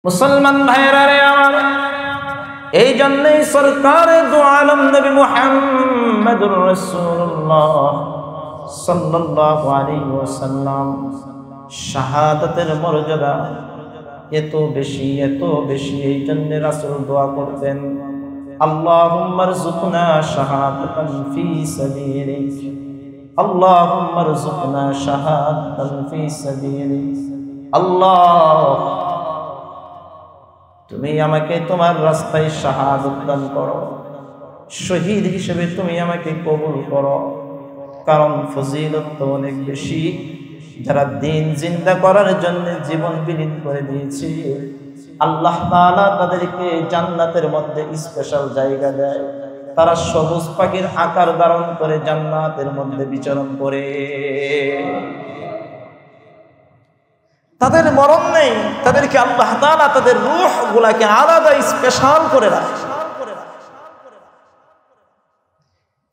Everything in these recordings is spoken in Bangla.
মুসলমান ভাইরা রে আমার, এই জন্যই সরকারে দু আলম নবী মুহাম্মদুর রাসূলুল্লাহ সাল্লাল্লাহু আলাইহি ওয়াসাল্লাম শাহাদাতের মর্যাদা এত বেশি, এই জন্য রাসূল দোয়া করতেন, আল্লাহুম্মা রযুকনা শাহাদাতান ফি সাবিলিক, আল্লাহুম্মা রযুকনা শাহাদাতান ফি সাবিলিক। আল্লাহ, তুমি আমাকে তোমার রাস্তায় শাহাদাত দান করো, শহীদ হিসেবে তুমি আমাকে কবুল করো। কারণ ফজিলত তো অনেক বেশি। যারা দিন জিন্দা করার জন্য জীবন বিলীন করে দিয়েছে, আল্লাহ তাআলা তাদেরকে জান্নাতের মধ্যে স্পেশাল জায়গা দেয়। তারা সবুজ পাখির আকার ধারণ করে জান্নাতের মধ্যে বিচরণ করে। তাদের মরণ নেই, তাদেরকে আল্লাহ তাআলা তাদের রূহ গুলাকে আলাদা স্পেশাল করে রাখে।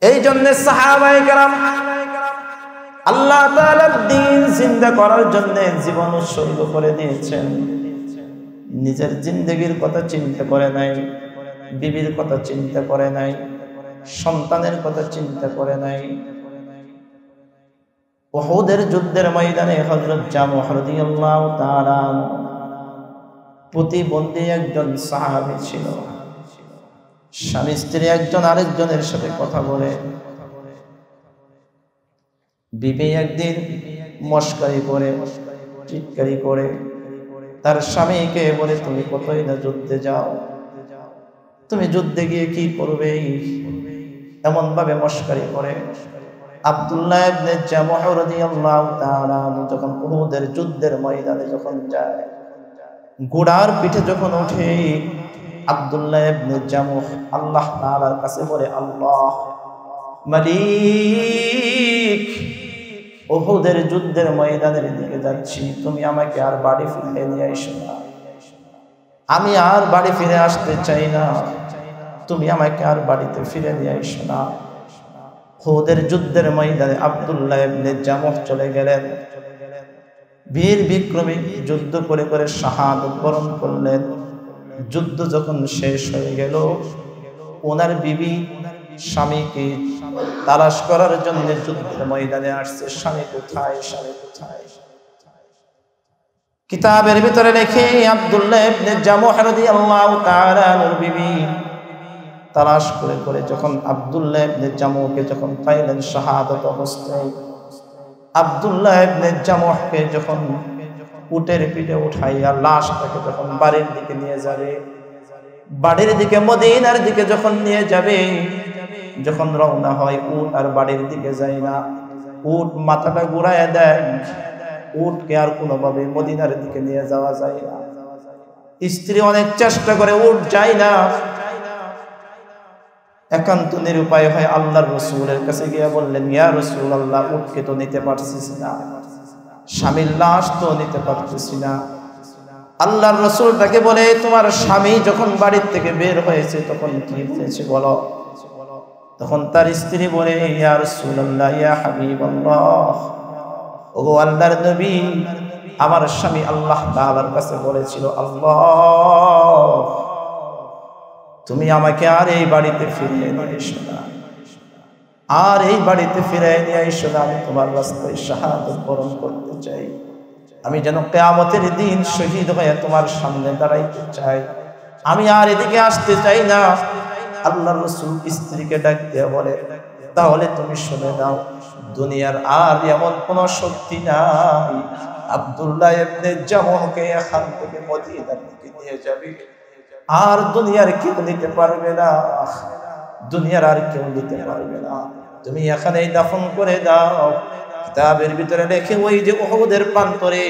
এই জন্য সাহাবায়ে কেরাম আল্লাহ তাআলার দ্বীন জিন্দা করার জন্য জীবন উৎসর্গ করে দিয়েছেন। নিজের জিন্দেগির কথা চিন্তা করে নাই, বিবির কথা চিন্তা করে নাই, সন্তানের কথা চিন্তা করে নাই। উহুদের যুদ্ধের ময়দানে হযরত জামুহ রাদিয়াল্লাহু তাআলা প্রতিবন্ধী একজন সাহাবী ছিল। স্বামী স্ত্রী একজন আরেকজনের সাথে কথা বলে। বিবি একদিন মশকারি করে, চিৎকারি করে তার স্বামীকে বলে, তুমি কতই না যুদ্ধে যাও, তুমি যুদ্ধে গিয়ে কি করবে, এমন ভাবে মশকারি করে। আব্দুল্লাহ ইবনে জামুহ রাদিয়াল্লাহু তাআলা যখন উহুদের যুদ্ধের ময়দানে যখন যায়, ঘোড়ার পিঠে যখন ওঠে, আব্দুল্লাহ ইবনে জামুহ আল্লাহ তাআলার কাছে বলে, আল্লাহ মালিক, উহুদের যুদ্ধের ময়দানের দিকে যাচ্ছি, তুমি আমাকে আর বাড়ি ফিরে নিয়ে এসো না, আমি আর বাড়ি ফিরে আসতে চাই না, তুমি আমাকে আর বাড়িতে ফিরে নিয়ে এসো না। উহুদের যুদ্ধের ময়দানে আব্দুল্লাহ ইবনে জামুহ চলে গেলেন, বীর বিক্রমী যুদ্ধ করে করে শাহাদাত বরণ করলেন। যুদ্ধ যখন শেষ হয়ে গেল, ওনার বিবি স্বামীকে তালাশ করার জন্য যুদ্ধের ময়দানে আসছে, স্বামী কোথায়, স্বামী কোথায়। কিতাবের ভিতরে লেখে আব্দুল্লাহ ইবনে জামুহ রাদিয়াল্লাহু তাআলা আনহুর বিবি তালাশ করে করে যখন আব্দুল্লাহ ইবনে জামুহকে যখন পাইলেন শাহাদাত অবস্থায়, আব্দুল্লাহ ইবনে জামুহকে যখন উটের পিঠে উঠাইয়া লাশটাকে যখন বাড়ির দিকে নিয়ে যাবে, বাড়ির দিকে মদিনার দিকে যখন নিয়ে যাবে, যখন রওনা হয়, উট আর বাড়ির দিকে যায় না, উট মাথাটা ঘুরাইয়া দেয়। উটকে আর কোনোভাবে মদিনার দিকে নিয়ে যাওয়া যায় না। স্ত্রী অনেক চেষ্টা করে, উট যায় না। একান্ত নিরুপায় হয় আল্লাহর রাসূলের কাছে গিয়ে বললেন, ইয়া রাসূলুল্লাহ, উটকে তো নিতে পারছিস না, স্বামীর লাশ তো নিতে পারতেছি না। আল্লাহর রাসূল তাকে বলে, তোমার স্বামী যখন বাড়ির থেকে বের হয়েছে তখন কি হয়েছে বলো। তখন তার স্ত্রী বলে, ইয়া রাসূলুল্লাহ, ইয়া হাবিবাল্লাহ, ওগো আল্লাহর নবী, আমার স্বামী আল্লাহ তাআলার কাছে বলেছিল, আল্লাহ তুমি আমাকে আর এই বাড়িতে ফিরিয়ে নিয়ে এসো না, আর এই বাড়িতে ফিরিয়ে নিয়ে এসো না, আমি তোমার রাস্তায় শাহাদাত বরণ করতে চাই, আমি যেন কিয়ামতের দিন শহীদ হয়ে তোমার সামনে দাঁড়াইতে চাই, আমি আর এদিকে আসতে চাই না। আল্লাহর রাসূল স্ত্রীকে ডাক দিয়ে বলে, তাহলে তুমি শুনে নাও, দুনিয়ার আর এমন কোন শক্তি নাই আব্দুল্লাহ ইবনে জামুহকে এখান থেকে মদিনার দিকে নিয়ে যাবে, আর দুনিয়ার কেউ নিতে পারবে না, দুনিয়ার আর কেউ নিতে পারবে না, তুমি এখানেই দাফন করে দাও। কিতাবের ভিতরে লেখে, ওই যে উহুদের প্রান্তরে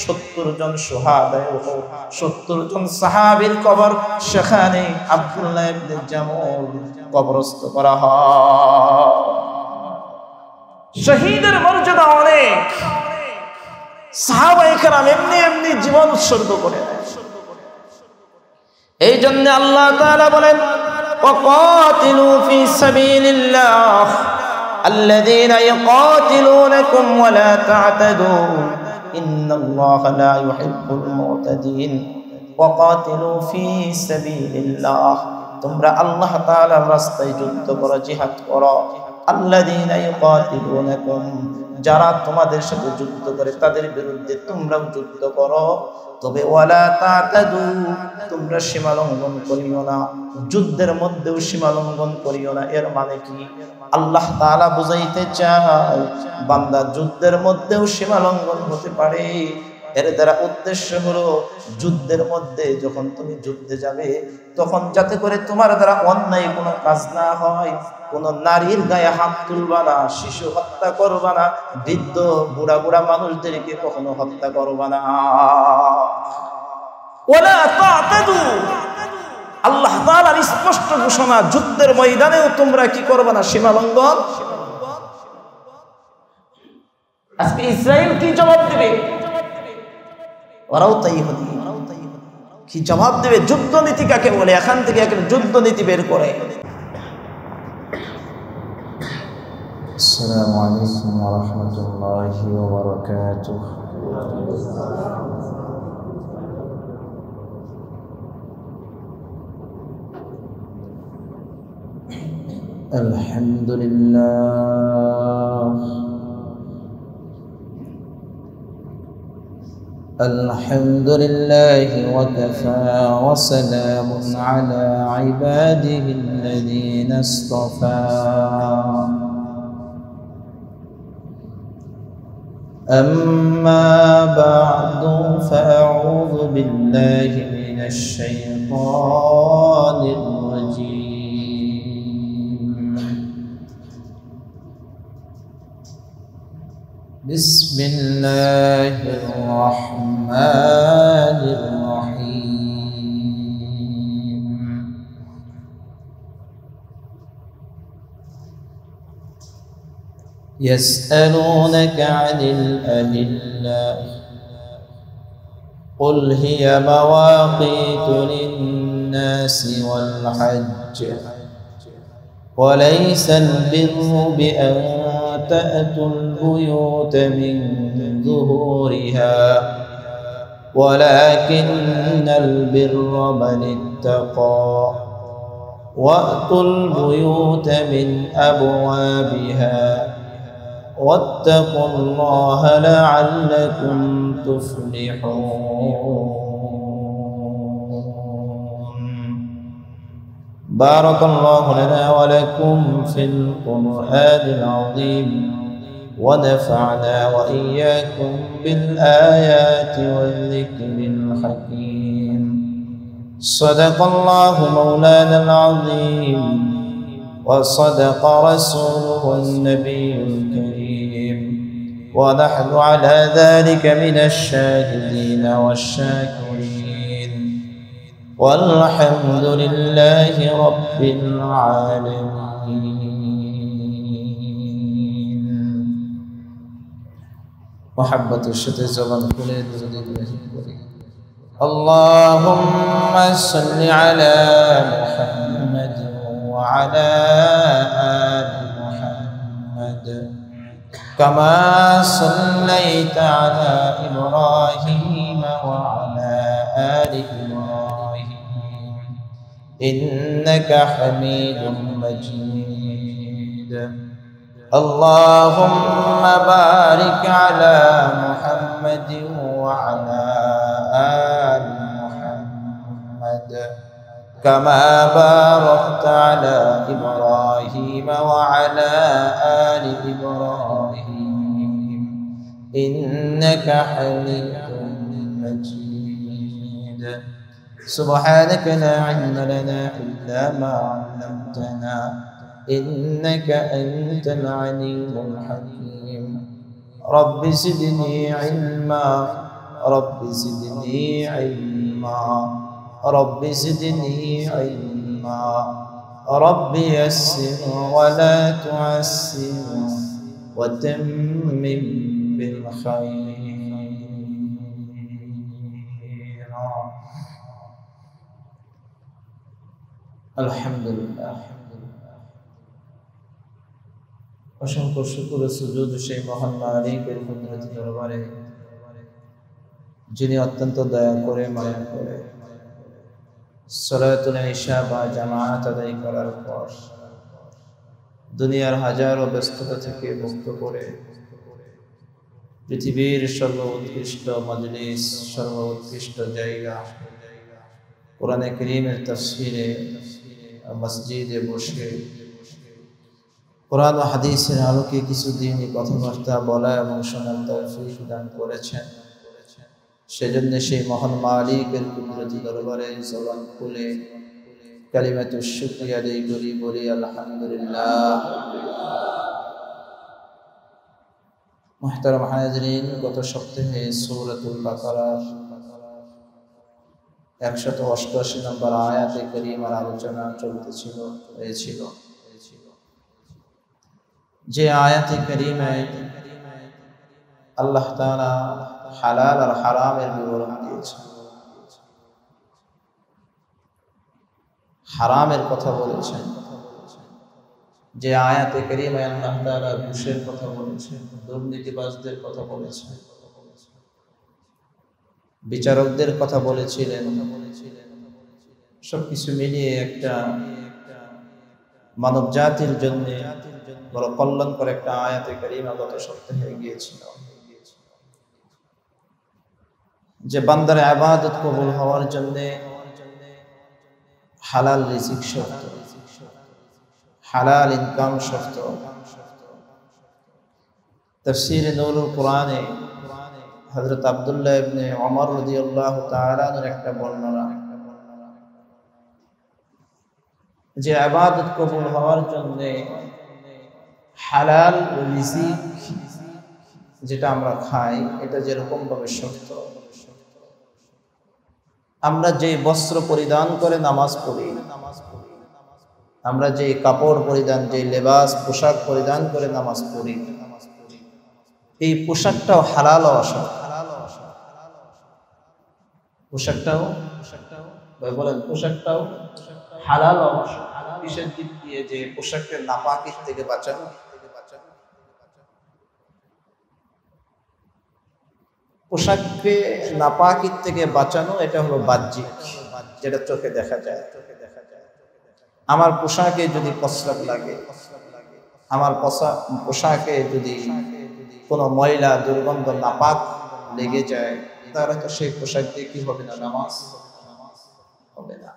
70 জন শুহাদায়ে উহুদ, 70 জন সাহাবীর কবর, সেখানে আব্দুল্লাহ ইবনে জামুহ কবরস্থ করা হয়। শহীদের মর্যাদা অনেক। সাহাবায়ে কেরাম এমনি এমনি জীবন উৎসর্গ করে দেয়। এই জন্য আল্লাহ তাআলা বলেন, ওয়াকাতিলু ফি সাবিলিল্লাহ الذين يقاتلونكم ولا تعتدوا إن الله لا يحب المعتدين ওয়াকাতিলু ফি সাবিলিল্লাহ, তোমরা আল্লাহ তাআলার রাস্তায় যুদ্ধ করো, জিহাদ করো। আল্লাযীনা ইউকাতিলুনাকুম, যারা তোমাদের সাথে যুদ্ধ করে তাদের বিরুদ্ধে তোমরাও যুদ্ধ করো। তবে ওয়ালা তাতাদু, তোমরা সীমা লঙ্ঘন করিও না, যুদ্ধের মধ্যেও সীমা লঙ্ঘন করিও না। এর মানে কি? আল্লাহ তাআলা বুঝাইতে চায় বান্দা যুদ্ধের মধ্যেও সীমা লঙ্ঘন হতে পারে। এর দ্বারা উদ্দেশ্য হলো যুদ্ধের মধ্যে যখন তুমি যুদ্ধে যাবে তখন যাতে করে তোমার দ্বারা অন্যায় কোনো কাজ না হয়। কোনো নারীর গায়ে হাত তুলবা না, শিশু হত্যা করবা না, বৃদ্ধ বুড়া বুড়া মানুষদেরকে কখনো হত্যা করবা না। ওয়ালা তাতাদু, আল্লাহ তাআলার স্পষ্ট ঘোষণা, যুদ্ধের ময়দানেও তোমরা কি করবা না? সীমা লঙ্ঘন। আজকে ইসরায়েল কি জবাব দেবে? ওরাও তাই হবে। কি জবাব দেবে? যুদ্ধ নীতি কাকে বলে? এখান থেকে একটা যুদ্ধ নীতি বের করে। আসসালামু আলাইকুম ওয়া রাহমাতুল্লাহি ওয়া বারাকাতুহু। আলহামদুলিল্লাহ, আলহামদুলিল্লাহি ওয়া কাফা ওয়া সালামুন আলা ইবাদিহিল্লাযীনা ইসতাফা। أما بعد فأعوذ بالله من الشيطان الرجيم. بسم الله الرحمن الرحيم. يسألونك عن الأهلة، قل هي مواقيت للناس والحج، وليس البر بأن تأتوا البيوت من ظهورها، ولكن البر من اتقى، وأتوا البيوت من أبوابها، واتقوا الله لعلكم تفلحون. بارك الله لنا ولكم في القرآن العظيم، ونفعنا وإياكم بالآيات والذكر الحكيم. صدق الله مولانا العظيم، وصدق رسوله النبي الكريم، ونحن على ذلك من الشاهدين والشاكرين، والحمد لله رب العالمين. محبة الشتى زبان كله اللهم صل على محمد وعلى آل محمد، كما صليت على إبراهيم وعلى آل إبراهيم إنك حميد مجيد. اللهم بارك على محمد وعلى آل محمد، كما باركت على إبراهيم وعلى آل إبراهيم إنك حميد مجيد. سبحانك لا علم لنا إلا ما علمتنا، إنك أنت العليم الحكيم. رب زدني علما، رب زدني علما، رب زدني علما، رب يسر ولا تعسر وتمم بالخير. الحمد لله। অসংখ্য শুকর ও সুজুদ সেই মহান মালিকের কুদরতি দরবারে, যিনি অত্যন্ত দয়া করে মায়া করে সালাতুল ইশা বা জামাত আদায় করার পর দুনিয়ার হাজারো ব্যস্ততা থেকে মুক্ত করে পৃথিবীর সর্বোৎকৃষ্ট মজলিস, সর্বোৎকৃষ্ট জায়গা কোরআনে কারীমের তাফসীরে মসজিদে বসে কোরআন ও হাদিসের আলোকে কিছু দিনই কথাবার্তা বলা এবং শোনার তৌফিক দান করেছেন। সেজন্য সেই মহান মালিকের কুদরতি দরবারে জবান খুলে কালিমাতুশ শুকরিয়া আদায় করি, বলি আলহামদুলিল্লাহ। মুহতারাম হাজিরিন, গত সপ্তাহে সূরাতুল বাকারার 188 নম্বর আয়াতে কারীমার আলোচনা হয়েছিল। যে আয়াতে কারীমায় আল্লাহ তাআলা হালাল আর হারামের বিবরণ দিয়েছেন, হারামের কথা বলেছেন। যে আয়াতে কারীমায় আল্লাহ তাআলা ঘুষের কথা বলেছেন, দুর্নীতিবাজদের কথা বলেছেন, বিচারকদের কথা বলেছিলেন, সবকিছু মিলিয়ে একটা মানব জাতির জন্য বড় কল্যাণকর একটা আয়াতে কারীমা গত সপ্তাহে গিয়েছিল। যে বান্দার ইবাদত কবুল হওয়ার জন্য হালাল রিজিক শর্ত, হালাল ইনকাম শর্ত। তাফসীরে নূরুল কোরআনে হযরত আব্দুল্লাহ ইবনে ওমর রাদিয়াল্লাহু তাআলা এর একটা বর্ণনা, যে ইবাদত কবুল হওয়ার জন্য হালাল রিজিক যেটা আমরা খাই এটা যেরকম ভাবে শর্ত, আমরা যে বস্ত্র পরিধান করে নামাজ পড়ি, আমরা যে কাপড় পরিধান, যে লেবাস পোশাক পরিধান করে নামাজ পড়ি, এই পোশাকটাও হালাল হওয়া শর্ত। পোশাকটাও বলেন, পোশাকটাও হালাল হওয়া শর্ত। বিশেষ দিক দিয়ে যে পোশাককে নাপাকির থেকে বাঁচানো, পোশাককে নাপাকির থেকে বাঁচানো, এটা হলো বাহ্যিক, যেটা চোখে দেখা যায়। আমার পোশাকে যদি প্রস্রাব লাগে, আমার পোশাকে যদি কোনো ময়লা দুর্গন্ধ নাপাক লেগে যায়, তাহলে তো সেই পোশাক দিয়ে কি হবে না, নামাজ হবে না।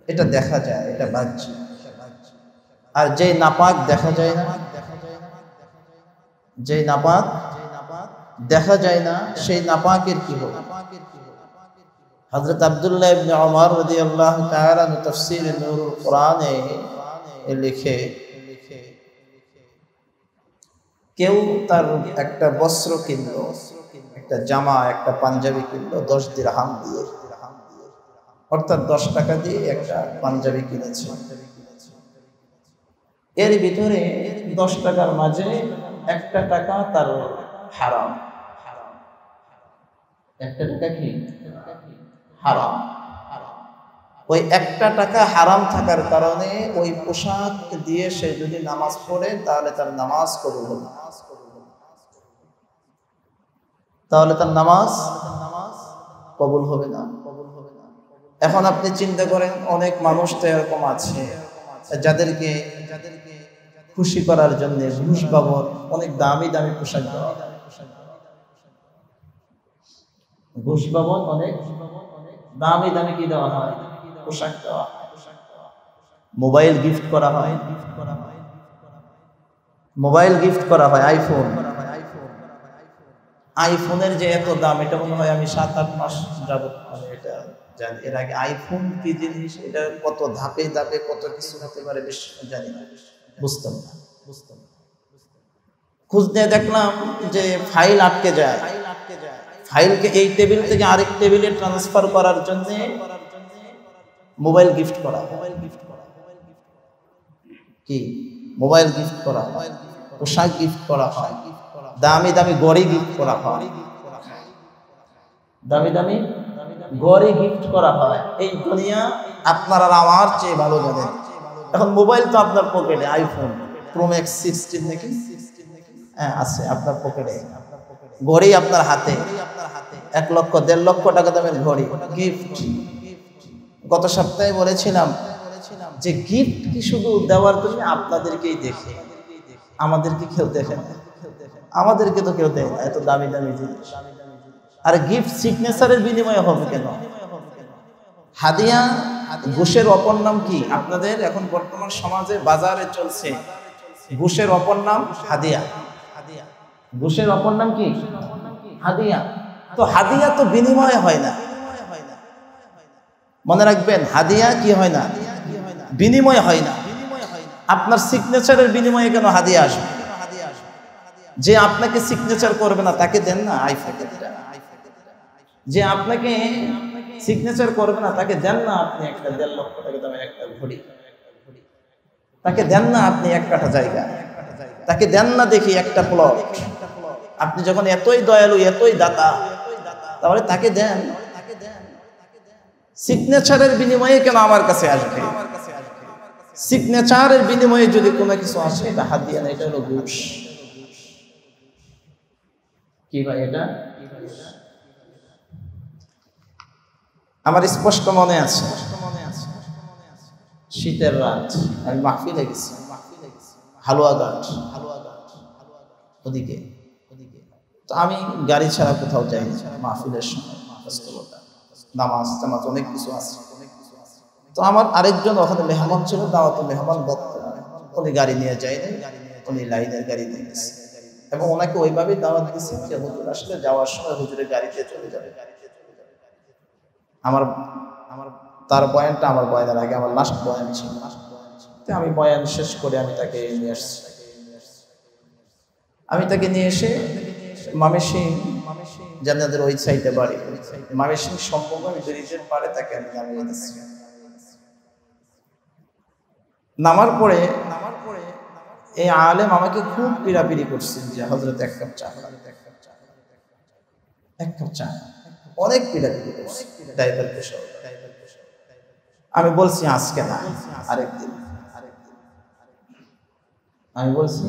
এটা দেখা যায়, এটা বাহ্যিক। আর যে নাপাক দেখা যায় না, যে নাপাক দেখা যায় না, সেই নাপাকের কি হবে? হযরত আব্দুল্লাহ ইবনে ওমর রাদিয়াল্লাহু তাআলা তাফসীরে নূরুল কোরআনে লিখে, কেউ তার একটা বস্ত্র কিনলো, একটা জামা, একটা পাঞ্জাবি কিনলো 10 দিরহাম দিয়ে, অর্থাৎ 10 টাকা দিয়ে একটা পাঞ্জাবি কিনেছে। এর ভিতরে 10 টাকার মাঝে 1 টাকা তার হারাম। 1 টাকা কি হারাম? ওই 1 টাকা হারাম থাকার কারণে ওই পোশাক দিয়ে সে যদি নামাজ পড়ে তাহলে তার নামাজ কবুল হবে, তাহলে তার নামাজ কবুল হবে না। এখন আপনি চিন্তা করেন, অনেক মানুষ তো এরকম আছে যাদেরকে খুশি করার জন্য ঘুষ বাবদ অনেক দামি দামি পোশাক দেওয়া হয়, ঘুষ বাবদ অনেক দামি দামি কি দেওয়া হয়, পোশাক দেওয়া হয়। মোবাইল গিফট করা হয়, মোবাইল গিফট করা হয়, আইফোনের যে এত দাম, এটা মনে হয় আমি 7-8 মাস যাবত মানে এটা জানি। এর আগে আইফোন কি জিনিস, এটা কত ধাপে ধাপে কত কিছু হতে পারে বেশ জানি না, বুঝতাম না। খোঁজ নিয়ে দেখলাম যে ফাইল আটকে যায়, ফাইলকে এই টেবিল থেকে আরেক টেবিলে ট্রান্সফার করার জন্য মোবাইল গিফট করা, কি মোবাইল গিফট করা হয়, পোশাক গিফট করা হয়, দামি দামি গড়ি গিফট করা হয়, দামি দামি গড়ি গিফট করা হয়। এই দুনিয়া আপনার আর আমার চেয়ে ভালো জানেন। এখন মোবাইল তো আপনার পকেটে, আইফোন প্রো ম্যাক্স 16 নাকি আছে আপনার পকেটে, ঘড়ি আপনার হাতে, 1 লক্ষ 1.5 লক্ষ টাকা দামের ঘড়ি গিফট, গত সপ্তাহে বলেছিলাম যে গিফট কি শুধু দেওয়ার জন্য আপনাদেরকেই দেখে, আমাদেরকে কেউ দেখে না, আমাদেরকে তো কেউ দেয় না, এত দামি দামি জিনিস। আর গিফট সিগনেচারের বিনিময়ে হবে কেন? হাদিয়া ঘুষের অপর নাম কি? আপনাদের এখন বর্তমান সমাজে বাজারে চলছে ঘুষের অপর নাম হাদিয়া। ঘুষের অপর নাম কি? হাদিয়া। তো হাদিয়া তো বিনিময় হয় না, মনে রাখবেন, হাদিয়া কি হয় না? বিনিময় হয় না। আপনার সিগনেচারের বিনিময়ে কেন হাদিয়া আসবে? যে আপনাকে সিগনেচার করবে না তাকে দেন না আইফোন। যে আপনাকে সিগনেচার করবে না তাকে দেন না আপনি একটা 1.5 লক্ষ টাকা দামের একটা ঘড়ি, তাকে দেন না আপনি 1 কাঠা জায়গা, তাকে দেন না দেখি একটা প্লট। আপনি যখন এতই দয়ালু, এতই দাতা, তাহলে তাকে দেন। সিগনেচারের বিনিময়ে কেন আমার কাছে আসবে? সিগনেচারের বিনিময়ে যদি কোনো কিছু আসে, এটা হাদিয়া না, এটা হলো ঘুষ। কি ভাই এটা? আমার স্পষ্ট মনে আছে, শীতের রাত আমি মাহফিলে গেছি, হালুয়াঘাট ওদিকে। তো আমি গাড়ি ছাড়া কোথাও যাই না মাহফিলের সময়, নামাজ টামাজ অনেক কিছু আছে। তো আমার আরেকজন ওখানে মেহমান ছিল, দাওয়াতে মেহমান বক্তা, উনি গাড়ি নিয়ে যায়নি, উনি লাইনের গাড়ি নিয়ে গেছে এবং ওনাকে ওইভাবেই দাওয়াত দিয়েছে যে হুজুর আসলে যাওয়ার সময় হুজুরের গাড়িতে চলে যাবে। আমার তার বয়ানটা আমার বয়ানের আগে আমার লাস্ট বয়ান ছিল। আমি বয়ান শেষ করে আমি তাকে নিয়ে আসছি। আমি তাকে নিয়ে এসে ময়মনসিংহ, জানাদের ওই সাইডে বাড়ি, ময়মনসিংহ সম্ভব আমি ব্রিজের পাড়ে তাকে আমি নামিয়ে দিচ্ছি। নামার পরে এই আলেম আমাকে খুব পিড়াপিড়ি করছেন যে হযরত এক কাপ চা, এক কাপ চা, অনেক পিড়াপিড়ি করছে ড্রাইভারকে সহ। আমি বলছি আজকে না, আরেকদিন। আমি বলছি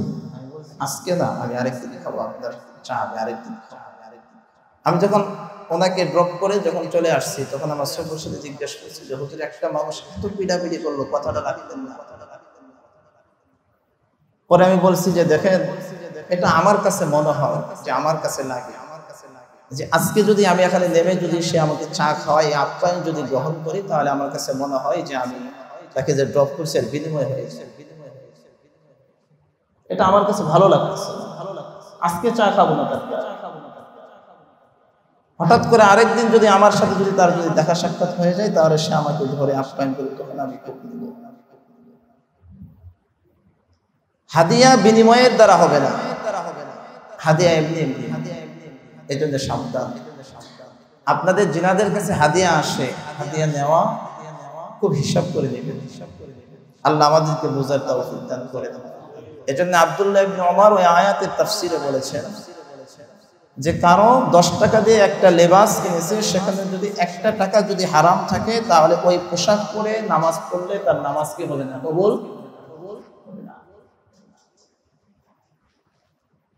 আজকে না, আমি আরেকদিন খাবো আপনার চা, আমি আরেকদিন খাবো। আমি যখন ওনাকে ড্রপ করে যখন চলে আসছি, তখন আমার সবার সাথে জিজ্ঞেস করছি যে হুজুর একটা মানুষ এত পিড়াপিড়ি করলো, কথাটা রাখলেন না। পরে আমি বলছি যে দেখেন, এটা আমার কাছে মনে হয় যে আমার কাছে লাগে যে আজকে যদি আমি এখানে নেমে যদি সে আমাকে চা খাওয়াই, আপ্যায়ন যদি গ্রহণ করি, তাহলে আমার কাছে মনে হয় যে আমি তাকে যে ড্রপ করছি এর বিনিময় হয়েছে। এটা আমার কাছে ভালো লাগছে। আজকে চা খাবো না তার, হঠাৎ করে আরেকদিন যদি আমার সাথে যদি তার যদি দেখা সাক্ষাৎ হয়ে যায়, তাহলে সে আমাকে ধরে আপ্যায়ন করে, তখন আমি খুব নিব। হাদিয়া বিনিময়ের দ্বারা হবে না, হাদিয়া এমনি এমনি। এই জন্য সাবধান। আপনাদের জিনাদের কাছে হাদিয়া আসে, হাদিয়া নেওয়া খুব হিসাব করে নেবেন। আল্লাহ আমাদেরকে বোঝার তৌফিক দান করে দেন। এজন্য আব্দুল্লাহ ইবনে ওমর ওই আয়াতের তাফসীরে বলেছেন যে কারো 10 টাকা দিয়ে একটা লেবাস কিনেছে, সেখানে যদি 1টা টাকা যদি হারাম থাকে, তাহলে ওই পোশাক পরে নামাজ পড়লে তার নামাজ কি হবে না? কবুল।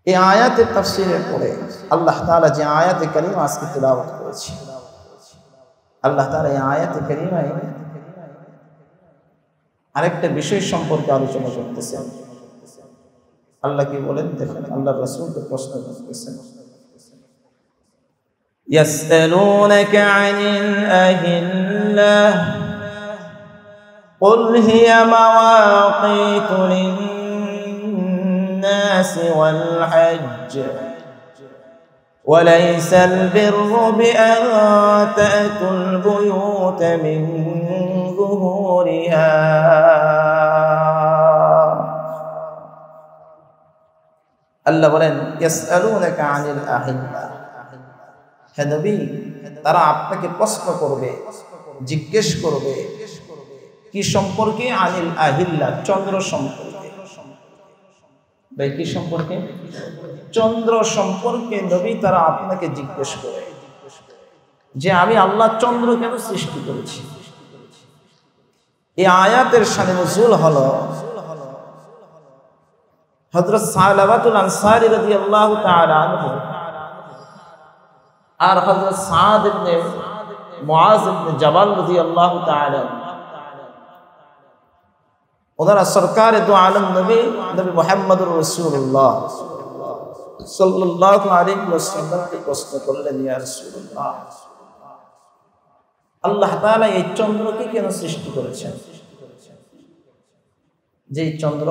এই আয়াতের তাফসীরের পরে আল্লাহ তাআলা যে আয়াতে কারিমা আজকে তেলাওয়াত করেছি, আল্লাহ তাআলা এই আয়াতে কারিমায় আরেকটা বিষয় সম্পর্কে আলোচনা করতেছেন। আল্লাহ কি বলেন দেখেন, আল্লাহর রাসূলকে প্রশ্ন করতেছেন, ইয়াসআলুনাকা আনিল আহিল্লাহ কুল হিয়া মাওয়াকিতু লিন-নাস ওয়াল হজ্জ وليس البر بأن تأتوا البيوت من ظهورها আল্লাহ বলেন ইয়াসআলুনাকা আনিল আহিল্লাহ, হে নবী তারা আপনাকে প্রশ্ন করবে, জিজ্ঞেস করবে কি সম্পর্কে? আনিল আহিল্লাহ, চন্দ্র সম্পর্কে। ভাই কি সম্পর্কে? চন্দ্র সম্পর্কে নবী তারা আপনাকে জিজ্ঞেস করে যে আমি আল্লাহ চন্দ্র কেন সৃষ্টি করেছি। এই আয়াতের শানে নুজুল হলো হযরত সালাবাতুল আনসারী রাদিয়াল্লাহু তাআলা আনহু আর হযরত সাদ ইবনে মুআজ ইবনে জাবাল রাদিয়াল্লাহু তাআলা, ওনারা সরকার দু আলম নবী মুহাম্মদুর রাসূলুল্লাহ সাল্লাল্লাহু আলাইহি ওয়াসাল্লামকে প্রশ্ন করলেন, ইয়া রাসূলুল্লাহ, আল্লাহ তাআলা এই চন্দ্রকে কেন সৃষ্টি করেছেন? যে চন্দ্র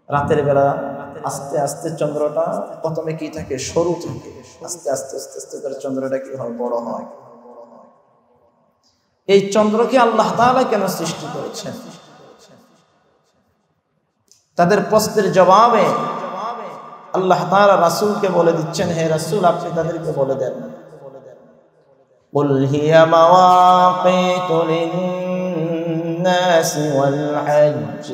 রাতের বেলা আস্তে আস্তে চন্দ্রটা প্রথমে কি থাকে, সরু থাকে, আস্তে আস্তে আস্তে আস্তে করে চন্দ্রটা কি হয়, বড় হয়। এই চন্দ্রকে আল্লাহ তাআলা কেন সৃষ্টি করেছেন? তাদের প্রশ্নের জবাবে আল্লাহ তাআলা রাসূলকে বলে দিচ্ছেন, হে রাসূল, আপনি তাদেরকে বলে দেন, কুল হিয়া মাওয়াকিতু লিন-নাসি ওয়াল হজ্জ,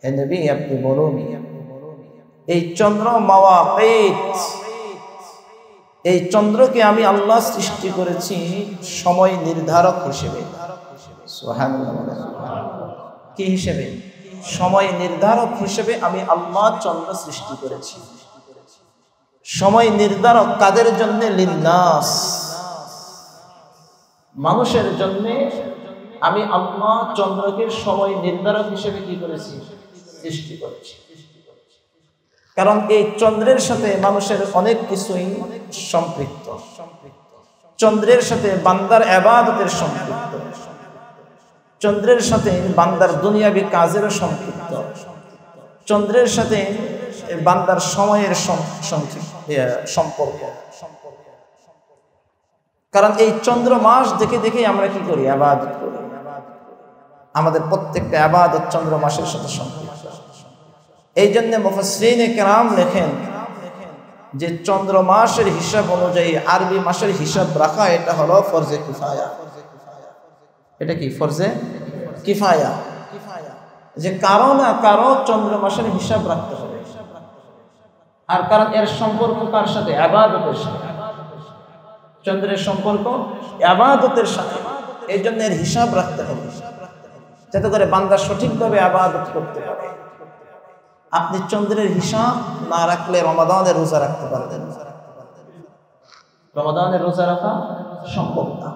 হে নবী আপনি বলুন, এই চন্দ্র মাওয়াকিত, এই চন্দ্রকে আমি আল্লাহ সৃষ্টি করেছি সময় নির্ধারক হিসেবে। সুবহানাল্লাহ। কি হিসেবে? সময় নির্ধারক হিসেবে আমি আল্লাহ চন্দ্র সৃষ্টি করেছি। সময় নির্ধারক কাদের জন্য? লিন্নাস, মানুষের জন্য আমি আল্লাহ চন্দ্রকে সময় নির্ধারক হিসেবে কি করেছি? সৃষ্টি করেছি। কারণ এই চন্দ্রের সাথে মানুষের অনেক কিছুই সম্পৃক্ত। চন্দ্রের সাথে বান্দার ইবাদতের সম্পৃক্ত, চন্দ্রের সাথে বান্দার দুনিয়াবি কাজেরও সম্পৃক্ত, চন্দ্রের সাথে বান্দার সময়ের সম্পর্ক। কারণ এই চন্দ্র মাস দেখে দেখে আমরা কি করি? ইবাদত করি। আমাদের প্রত্যেকটা ইবাদত চন্দ্র মাসের সাথে সম্পৃক্ত। এই জন্য মুফাসসিরিনে কেরাম লেখেন যে চন্দ্র মাসের হিসাব অনুযায়ী আরবি মাসের হিসাব রাখা এটা হলো ফরজে কিফায়া। এটা কি? ফরজে কিফায়া। যে কারো না কারো চন্দ্র মাসের হিসাব রাখতে হবে। আর কারণ এর সম্পর্ক কার সাথে? ইবাদতের সাথে। চন্দ্রের সম্পর্ক ইবাদতের সাথে, এই জন্য এর হিসাব রাখতে হবে যাতে করে বান্দা সঠিকভাবে ইবাদত করতে পারে। আপনি চন্দ্রের হিসাব না রাখলে রমাদানের রোজা রাখতে পারবেন না। রমাদানের রোজা রাখা সম্ভব না।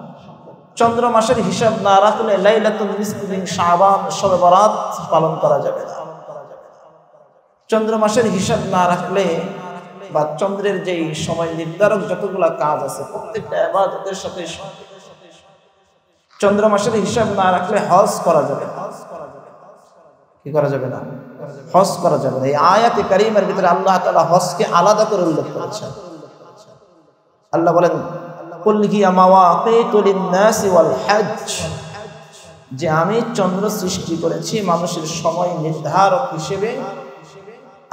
চন্দ্র মাসের হিসাব না রাখলে লাইলাতুল নিসফ মিন শাবান, শবে বরাত পালন করা যাবে না। চন্দ্র মাসের হিসাব না রাখলে বা চন্দ্রের যেই সময় নির্ধারক যতগুলা কাজ আছে প্রত্যেকটা ইবাদতের সাথে চন্দ্র মাসের হিসাব না রাখলে হজ করা যাবে না। কি করা যাবে না? হজ করা যাবে না। এই আয়াতে কারিমের ভিতরে আল্লাহ তাআলা হজকে আলাদা করে উল্লেখ করেছেন। আল্লাহ বলেন, কুল হিয়া মাওয়াকিতু লিন-নাসি ওয়াল হজ্জ, যে আমি চন্দ্র সৃষ্টি করেছি মানুষের সময় নির্ধারক হিসেবে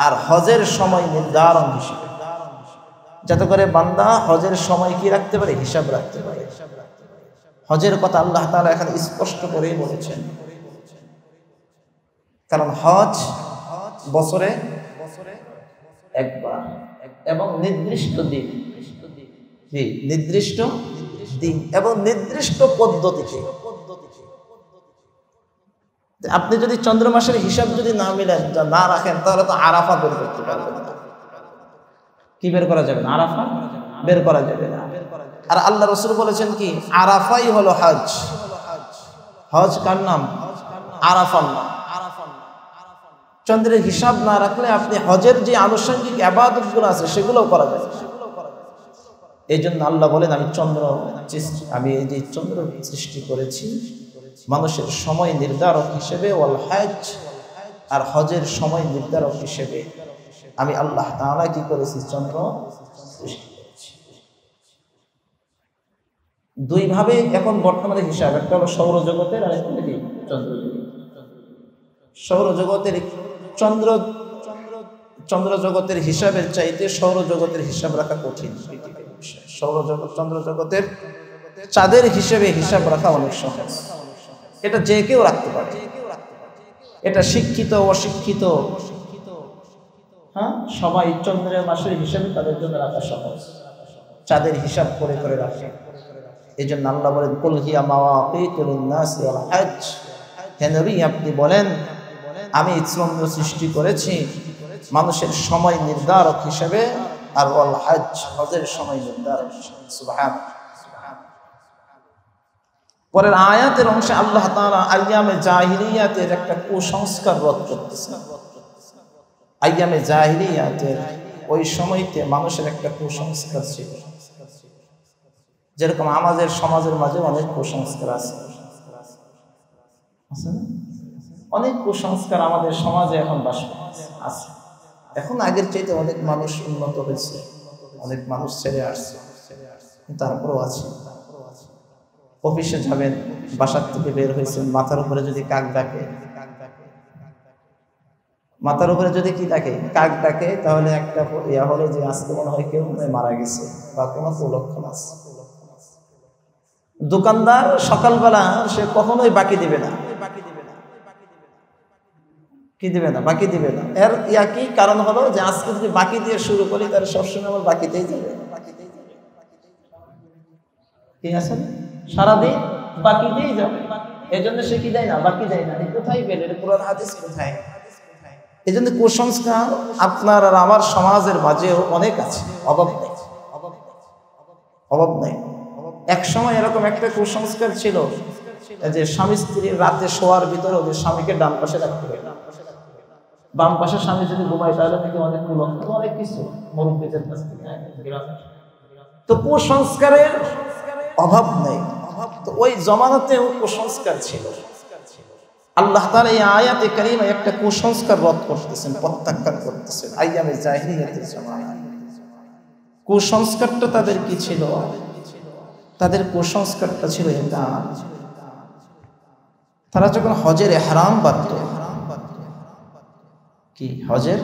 আর হজের সময় নির্ধারণ হিসেবে, যাতে করে বান্দা হজের সময় কি রাখতে পারে? হিসাব রাখতে পারে। হজের কথা আল্লাহ তাআলা এখানে স্পষ্ট করেই বলেছেন। কারণ হজ বছরে একবার এবং নির্দিষ্ট দিন, নির্দিষ্ট দিন এবং নির্দিষ্ট পদ্ধতিতে। আপনি যদি চন্দ্র মাসের হিসাব যদি না মিলেন, না রাখেন, তাহলে তো আরাফা বের করতে পারবেন না। কি বের করা যাবে না? আরাফা বের করা যাবে না। আর আল্লাহ রাসূল বলেছেন কি? আরাফাই হলো হজ। হজ কার নাম? আরাফার নাম। চন্দ্রের হিসাব না রাখলে আপনি হজের যে আনুষঙ্গিক ইবাদতগুলো আছে সেগুলোও করা যাবে না। এই জন্য আল্লাহ বলেন, আমি এই যে চন্দ্র সৃষ্টি করেছি মানুষের সময় নির্ধারক হিসেবে, ওয়াল হজ, আর হজের সময় নির্ধারক হিসেবে আমি আল্লাহ তাআলা কি করেছি? চন্দ্র সৃষ্টি করেছি। দুই ভাবে এখন বর্তমানে হিসাব, একটা হলো সৌরজগতের আর একটা কি চন্দ্রজগৎ। সৌরজগতের চন্দ্র জগতের হিসাবের চাইতে সৌরজগতের হিসাব রাখা কঠিন। সৌরজগৎ চন্দ্র জগতের চাঁদের হিসেবে হিসাব রাখা অনেক সহজ। এটা যে কেউ রাখতে পারে। এটা শিক্ষিত অশিক্ষিত, হ্যাঁ, সবাই চন্দ্রের মাসের হিসাবে তাদের জন্য রাখা সহজ। চাঁদের হিসাব করে করে রাখে। এই জন্য আল্লাহ বলেন, কুল হিয়া মাওয়াকিতু লিন-নাসি ওয়াল হজ্জ, হে নবী আপনি বলেন আমি চন্দ্র সৃষ্টি করেছি মানুষের সময় নির্ধারক হিসেবে আর ওয়াল হজ, হজের সময় নির্ধারণ। সুবহানাল্লাহ। পরের আয়াতের অংশে আল্লাহ তাআলা আইয়ামে জাহিলিয়াতের একটা কুসংস্কার রদ করতেছেন। আইয়ামে জাহিলিয়াতের ওই সময়তে মানুষের একটা কুসংস্কার ছিল, যেরকম আমাদের সমাজের মাঝে অনেক কুসংস্কার আছে, অনেক কুসংস্কার আমাদের সমাজে এখন বাস আছে। এখন আগের চাইতে অনেক মানুষ উন্নত হয়েছে, অনেক মানুষ ছেড়ে আসছে, তারপরেও আছে। অফিসে যাবেন, বাসার থেকে বের হয়েছেন, মাথার উপরে যদি কাক ডাকে, মাথার উপরে যদি কি ডাকে, কাক ডাকে, তাহলে একটা ইয়া হলে যে আজকে মনে হয় কেউ মারা গেছে বা কোনো কুলক্ষণ আছে। দোকানদার সকালবেলা সে কখনোই বাকি দিবে না, কি দিবে না, বাকি দিবে না। এর ইয়া কি কারণ হলো যে আজকে যদি বাকি দিয়ে শুরু করি তাহলে সবসময় আমার বাকিতেই যাবে, ঠিক আছে, সারাদিন বাকিতেই যাবে। এই জন্য সে কি দেয় না, বাকি দেয় না। কোথায় পেলে পুরান হাদিস কোথায়? এই জন্য কুসংস্কার আপনার আর আমার সমাজের মাঝেও অনেক আছে, অভাব নেই, অভাব নেই। এক সময় এরকম একটা কুসংস্কার ছিল যে স্বামী স্ত্রীর রাতে শোয়ার ভিতরে ওদের স্বামীকে ডান পাশে রাখতে হবে, বাম পাশে স্বামী যদি ঘুমায় তাহলে নাকি অনেক কুলক্ষণ, অনেক কিছু মুরব্বীদের কাছ থেকে। তো কুসংস্কারের অভাব নেই। তো ওই জমানাতেও কুসংস্কার ছিল। আল্লাহ তাআলা এই আয়াতে কারিমা একটা কুসংস্কার রদ করতেছেন, প্রত্যাখ্যান করতেছেন। আইয়ামে জাহিলিয়াতের জামানায় কুসংস্কারটা তাদের কি ছিল? তাদের কুসংস্কারটা ছিল এটা, তারা যখন হজের ইহরাম বাঁধত, কি হজের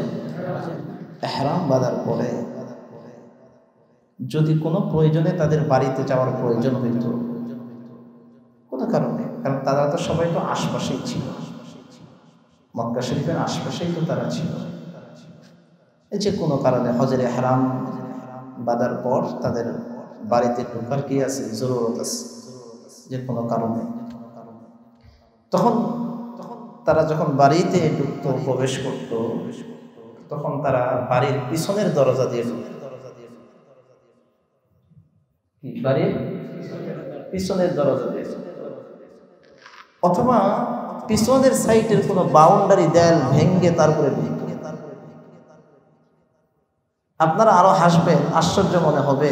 ইহরাম বাঁধার পরে যদি কোনো প্রয়োজনে তাদের বাড়িতে যাওয়ার প্রয়োজন হইত, কোনো কারণে, কারণ তারা তো সবাই তো আশপাশেই ছিল, মক্কা শরীফের আশপাশেই তো তারা ছিল, এই যে কোনো কারণে হজের ইহরাম বাঁধার পর তাদের বাড়িতে ঢোকার কি আছে, জরুরত আছে, যে কোনো কারণে, তখন তারা যখন বাড়িতে ঢুকতো, প্রবেশ করত, তখন তারা বাড়ির পিছনের দরজা দিয়ে ঢুকত, বাড়ির পিছনের দরজা দিয়ে, অথবা পিছনের সাইডের কোনো বাউন্ডারি দেয়াল ভেঙ্গে তারপরে ঢুকত। আপনারা আরো হাসবেন, আশ্চর্য মনে হবে,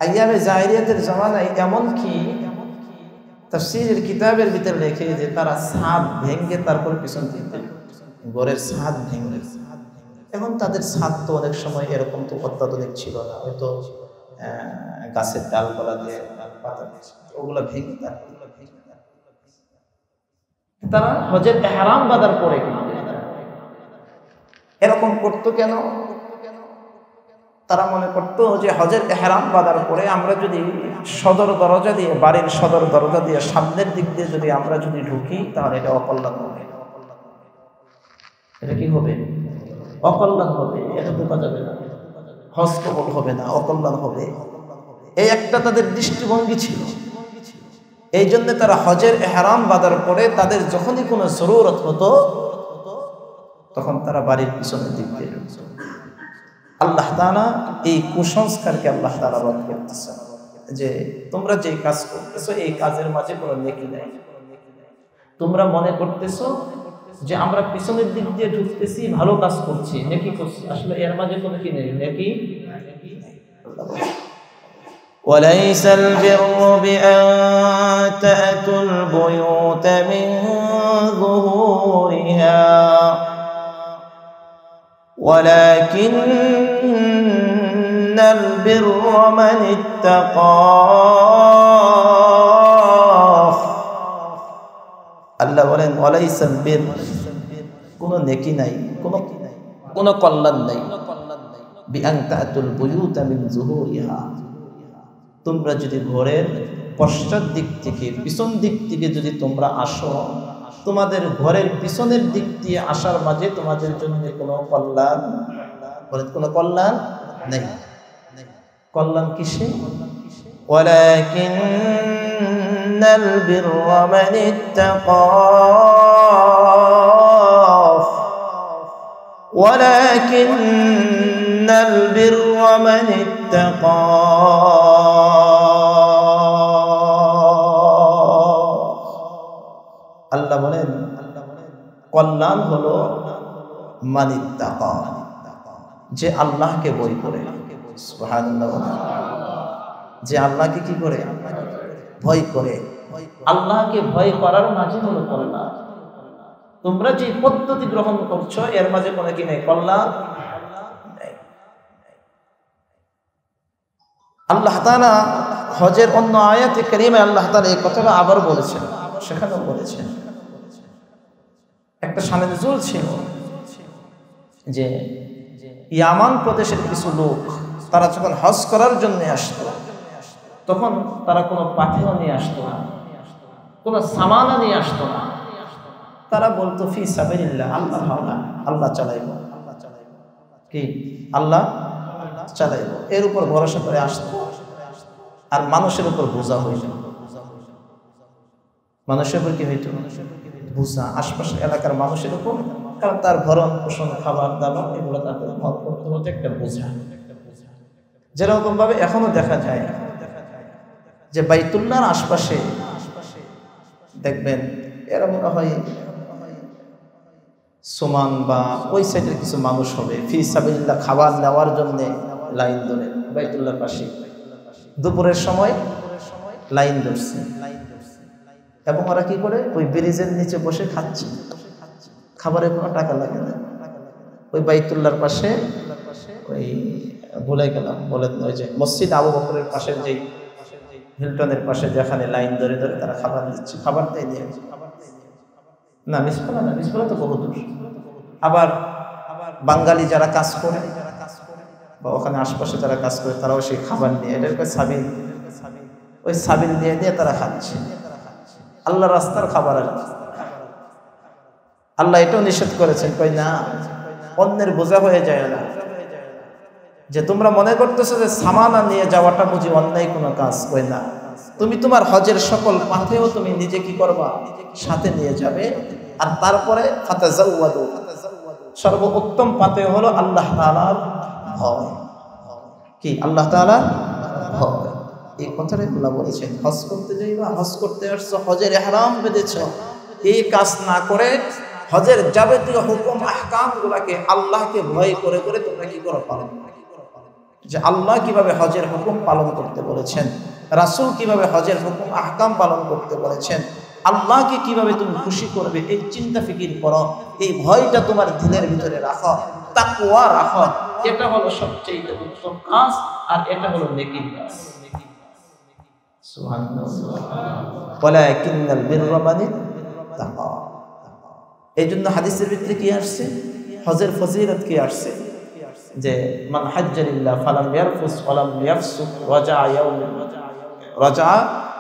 আইয়ামে জাহিলিয়াতের জামানায় এমনকি তাফসীরের কিতাবের ভিতরে লেখে যে তারা ছাদ ভেঙ্গে তারপর পিছন দিতে, ঘরের ছাদ ভেঙ্গে। এখন তাদের ছাদ তো অনেক সময় এরকম তো অত্যাধুনিক ছিল না, হয়তো গাছের ডালপালা দিয়ে পাতা ওগুলো ভেঙে তারা হজের ইহরাম বাঁধার পরে এরকম করতো। কেন? তারা মনে করতো যে হজের ইহরাম বাঁধার পরে আমরা যদি সদর দরজা দিয়ে, বাড়ির সদর দরজা দিয়ে সামনের দিক দিয়ে যদি আমরা যদি ঢুকি তাহলে এটা অকল্যাণ হবে। এটা কি হবে? অকল্যাণ হবে, এটা ঢোকা যাবে না, হজ কবুল হবে না, অকল্যাণ হবে। এই একটা তাদের দৃষ্টিভঙ্গি ছিল। এই জন্য তারা হজের ইহরাম বাঁধার পরে তাদের যখনই কোনো জরুরত হতো তখন তারা বাড়ির পিছনের দিক দিয়ে ঢুকত। আল্লাহ তাআলা এই কুসংস্কারকে আল্লাহ তাআলা রদ করতেছেন যে তোমরা যে কাজ করতেছো এই কাজের মাঝে কোনো নেকি নাই। তোমরা মনে করতেছো যে আমরা পিছনের দিক দিয়ে ঢুকতেছি, ভালো কাজ করছি, নেকি করছি, আসলে এর মাঝে কোনো কি নেই, নেকি। وليس البر بأن تأتوا البيوت من ظهورها ولكن البر من اتقى আল্লাহ বলেন ওয়ালাইসাল বির, কোনো নেকি নাই, কোনো কল্যাণ নাই, বিআন তাতুল বুয়ুতা মিন যুহুরিহা, তোমরা যদি ঘরের পশ্চাৎ দিক থেকে, পিছন দিক থেকে যদি তোমরা আসো, তোমাদের ঘরের পিছনের দিক দিয়ে আসার মাঝে তোমাদের জন্য কোনো কল্যাণ, কোনো কল্যাণ নেই। কল্যাণ কিসে? ওয়ালাকিন্নাল বিররা মান ইত্তাকা ওয়ালাকিন্নাল বিররা মান ইত্তাকা আল্লাহ বলেন কল্যাণ হলো মান ইত্তাকা যে আল্লাহকে ভয় করে সুবহানাল্লাহ যে আল্লাহকে কি করে ভয় করে আল্লাহকে ভয় করার মাঝে হলো কল্যাণ তোমরা যে পদ্ধতি গ্রহণ করছো এর মাঝে কোনো কি নেই কল্যাণ নেই আল্লাহ তাআলা হজের অন্য আয়াতে কারিমে আল্লাহ তাআলা এই কথাটা আবার বলেছেন সেখানেও বলেছেন একটা শানে নজুল ছিল যে ইয়ামান প্রদেশের কিছু লোক তারা যখন হজ করার জন্য আসতো তখন তারা কোনো পাথেয় নিয়ে আসতো না কোনো সামানা নিয়ে আসতো না তারা বলতো ফি সাবিলিল্লাহ আল্লাহ আল্লাহ চালাইব কি আল্লাহ চালাইব এর উপর ভরসা করে আসতো আর মানুষের উপর বোঝা হইত মানুষের উপর কি হইতো বোঝা আশপাশের এলাকার মানুষের উপর কারণ তার ভরণ পোষণ খাবার দাবার এগুলো তাদের মতো একটা বোঝা যেরকম ভাবে এখনো দেখা যায় যে বাইতুল্লাহর আশপাশে দেখবেন এরা মনে হয় সোমান বা ওই সাইডের কিছু মানুষ হবে ফি সাবিলিল্লাহ খাবার নেওয়ার জন্য লাইন ধরে বাইতুল্লাহর পাশে দুপুরের সময় লাইন ধরছে এবং ওরা কি করে ওই ব্রিজের নিচে বসে খাচ্ছে খাবারের কোনো টাকা লাগে না ওই বাইতুল্লাহর পাশে ওই ভুলে গেলাম বলেন ওই যে মসজিদ আবু বকরের পাশের যেই হিলটনের পাশে যেখানে লাইন ধরে ধরে তারা খাবার দিচ্ছে খাবার দেয় নিয়ে না মিসফলা তো বহু দূর আবার বাঙালি যারা কাজ করে বা ওখানে আশপাশে যারা কাজ করে তারাও সেই খাবার নিয়ে এটাকে সাবিল ওই সাবিল দিয়ে দিয়ে তারা খাচ্ছে আল্লাহ রাস্তার খাবার আর আল্লাহ এটাও নিষেধ করেছেন কই না অন্যের বোঝা হয়ে যায় না যে তোমরা মনে করতেছো যে সামানা নিয়ে যাওয়াটা বুঝি অন্যায় কোনো কাজ কই না তুমি তোমার হজের সকল পাথেও তুমি নিজে কি করবা সাথে নিয়ে যাবে আর তারপরে ফাতাজাওয়াদু সর্বোত্তম পাথেয় হলো আল্লাহ তাআলার ভয় কি আল্লাহ তাআলার ভয় এই কথাটাই আল্লাহ বলেছেন হজ করতে যাইবা হজ করতে আসছো হজের ইহরাম বেঁধেছো এই কাজ না করে হজের যাবতীয় হুকুম আহকাম গুলাকে আল্লাহকে ভয় করে করে তোমরা কি করো পালন যে আল্লাহ কিভাবে হজের হুকুম পালন করতে বলেছেন রাসূল কিভাবে হজের হুকুম আহকাম পালন করতে বলেছেন আল্লাহকে কিভাবে তুমি খুশি করবে এই চিন্তা ফিকির করো এই ভয়টা তোমার দিলের ভিতরে রাখো তাকওয়া রাখো এটা হলো সবচেয়ে উত্তম কাজ আর এটা হলো নেকির কাজ সুবহানাল্লাহ ওয়ালাকিন্নাল বিররা মান ইত্তাকা এইজন্য হাদিসের ভিতরে কি আসছে হজের ফজিলত কি আসছে যে মান হাজ্জালিল্লাহ ফালাম ইয়ারফুস ওয়ালাম ইয়াফসুক রাজা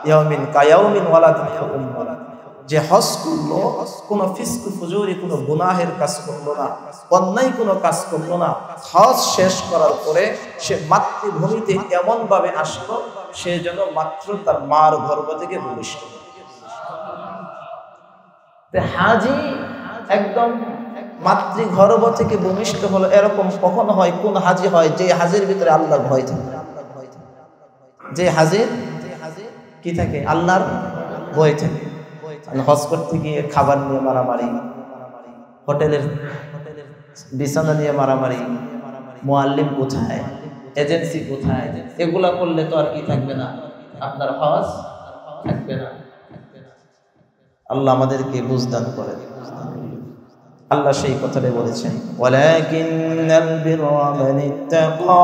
ইয়াউমিন কায়াউমিন ওয়ালা তাহকুম যে হজ করলো কোনো ফিস্ক ফুজুরি কোনো গুনাহের কাজ করলো না অন্যায় কোনো কাজ করলো না হজ শেষ করার পরে সে মাতৃভূমিতে এমন ভাবে আসলো সে যেন মাত্র তার মার গর্ভ থেকে ভূমিষ্ঠ হাজি একদম মাতৃগর্ভ থেকে ভূমিষ্ঠ হলো এরকম কখনো হয় কোন হাজি হয় যে হাজির ভিতরে আল্লাহর ভয় থাকে যে হাজির কি থাকে আল্লাহর ভয় থাকে হজ করতে গিয়ে খাবার নিয়ে মারামারি হোটেলের বিছানা নিয়ে মারামারি মুআল্লিম কোথায় এজেন্সি কোথায় এগুলা করলে তো আর কি থাকবে না আপনার হজ থাকবে না আল্লাহ আমাদেরকে বুঝদান করেন আল্লাহ সেই কথাটাই বলেছেন ওয়ালাকিন্নাল বিররা মান ইত্তাকা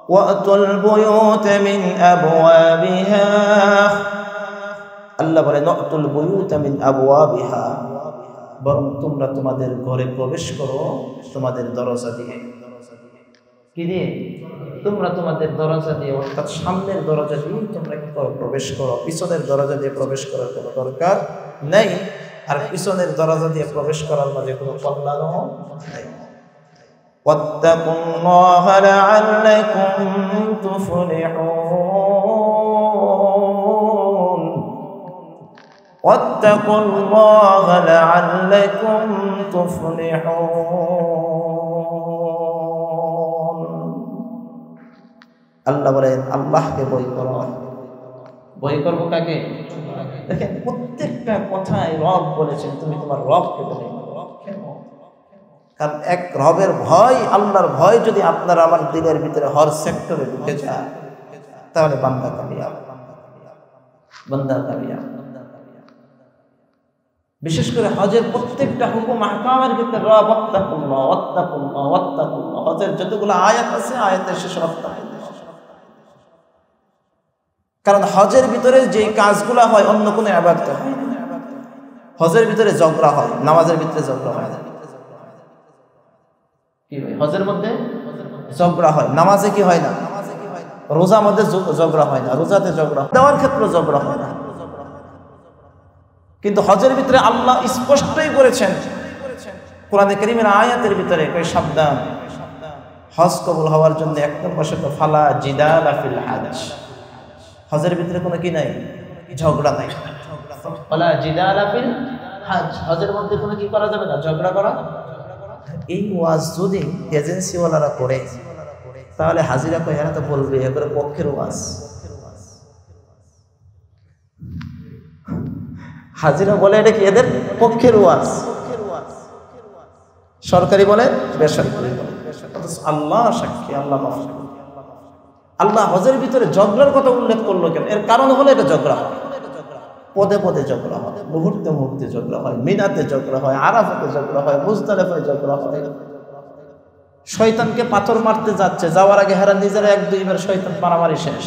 ওয়াতুল বুয়ুত মিন আবওয়াবিহা আল্লাহ বলেন ওয়াতুল বুয়ুত মিন আবওয়াবিহা বরং তোমরা তোমাদের ঘরে প্রবেশ করো তোমাদের দরজা দিয়ে কি দিয়ে তোমরা তোমাদের দরজা দিয়ে অর্থাৎ সামনের দরজা দিয়ে তোমরা কি করো প্রবেশ করো পিছনের দরজা দিয়ে প্রবেশ করার কোনো দরকার নেই আর পিছনের দরজা দিয়ে প্রবেশ করার মাঝে কোনো কল্যাণও নেই ওয়াত্তাকুল্লাহা লাআল্লাকুম তুফলিহুন واتقوا الله لعلكم تفلحون আল্লাহ বলেন আল্লাহকে ভয় করো। ভয় করবো কাকে? দেখেন প্রত্যেকটা কথায় রব বলেছেন তুমি তোমার রবকে ভয় করো। কারণ এক রবের ভয়, আল্লাহর ভয় যদি আপনার আমার দিলের ভিতরে হর সেক্টরে ঢুকে যায় তাহলে বান্দা কামিয়াব, বান্দা কামিয়াব। বিশেষ করে হজের প্রত্যেকটা হুকুম আহকামের ক্ষেত্রে রব ওয়াত্তাকুল্লাহ ওয়াত্তাকুল্লাহ ওয়াত্তাকুল্লাহ, হজের যতগুলো আয়াত আছে আয়াতের শেষে ওয়াত্তাকুল্লাহ। কারণ হজের ভিতরে যে কাজগুলো হয় অন্য কোনো ইবাদত হয় না। হজের ভিতরে ঝগড়া হয়, নামাজের ভিতরে ঝগড়া হয় না। কি হয়? হজের মধ্যে ঝগড়া হয়, নামাজে কি হয় না? রোজার মধ্যে ঝগড়া হয় না, রোজাতে ঝগড়া, দেওয়ার ক্ষেত্রে ঝগড়া হয় না। কিন্তু হজের ভিতরে আল্লাহ স্পষ্টই করেছেন কোরআনে কারীমের আয়াতের ভিতরে, কই সাবধান, হজ কবুল হওয়ার জন্য এক নম্বর শর্ত ফালা জিদালা ফিল হজ। হজের ভিতরে কোনো কি নাই? ঝগড়া নাই। ফালা জিদালা ফিল হজ, হজের মধ্যে কোনো কি করা যাবে না? ঝগড়া করা। এই ওয়াজ যদি এজেন্সিওয়ালারা করে তাহলে হাজিরা কই এরা তো বলবে এবারে পক্ষের ওয়াজ। হাজিরা বলে এটা কি এদের পক্ষের ওয়াজ, সরকারি বলে বেসরকারি বলে। আল্লাহ সাক্ষী, আল্লাহ মাফ করুন। আল্লাহ হজের ভিতরে ঝগড়ার কথা উল্লেখ করলো কেন? এর কারণ হলো এটা ঝগড়া হয়, পদে পদে ঝগড়া হয়, মুহূর্তে মুহূর্তে ঝগড়া হয়, মিনাতে ঝগড়া হয়, আরাফাতে ঝগড়া হয়, মুজদালিফায় ঝগড়া হয়। শয়তানকে পাথর মারতে যাচ্ছে, যাওয়ার আগে হেরা নিজেরা এক দুইবার শয়তান মারামারি শেষ।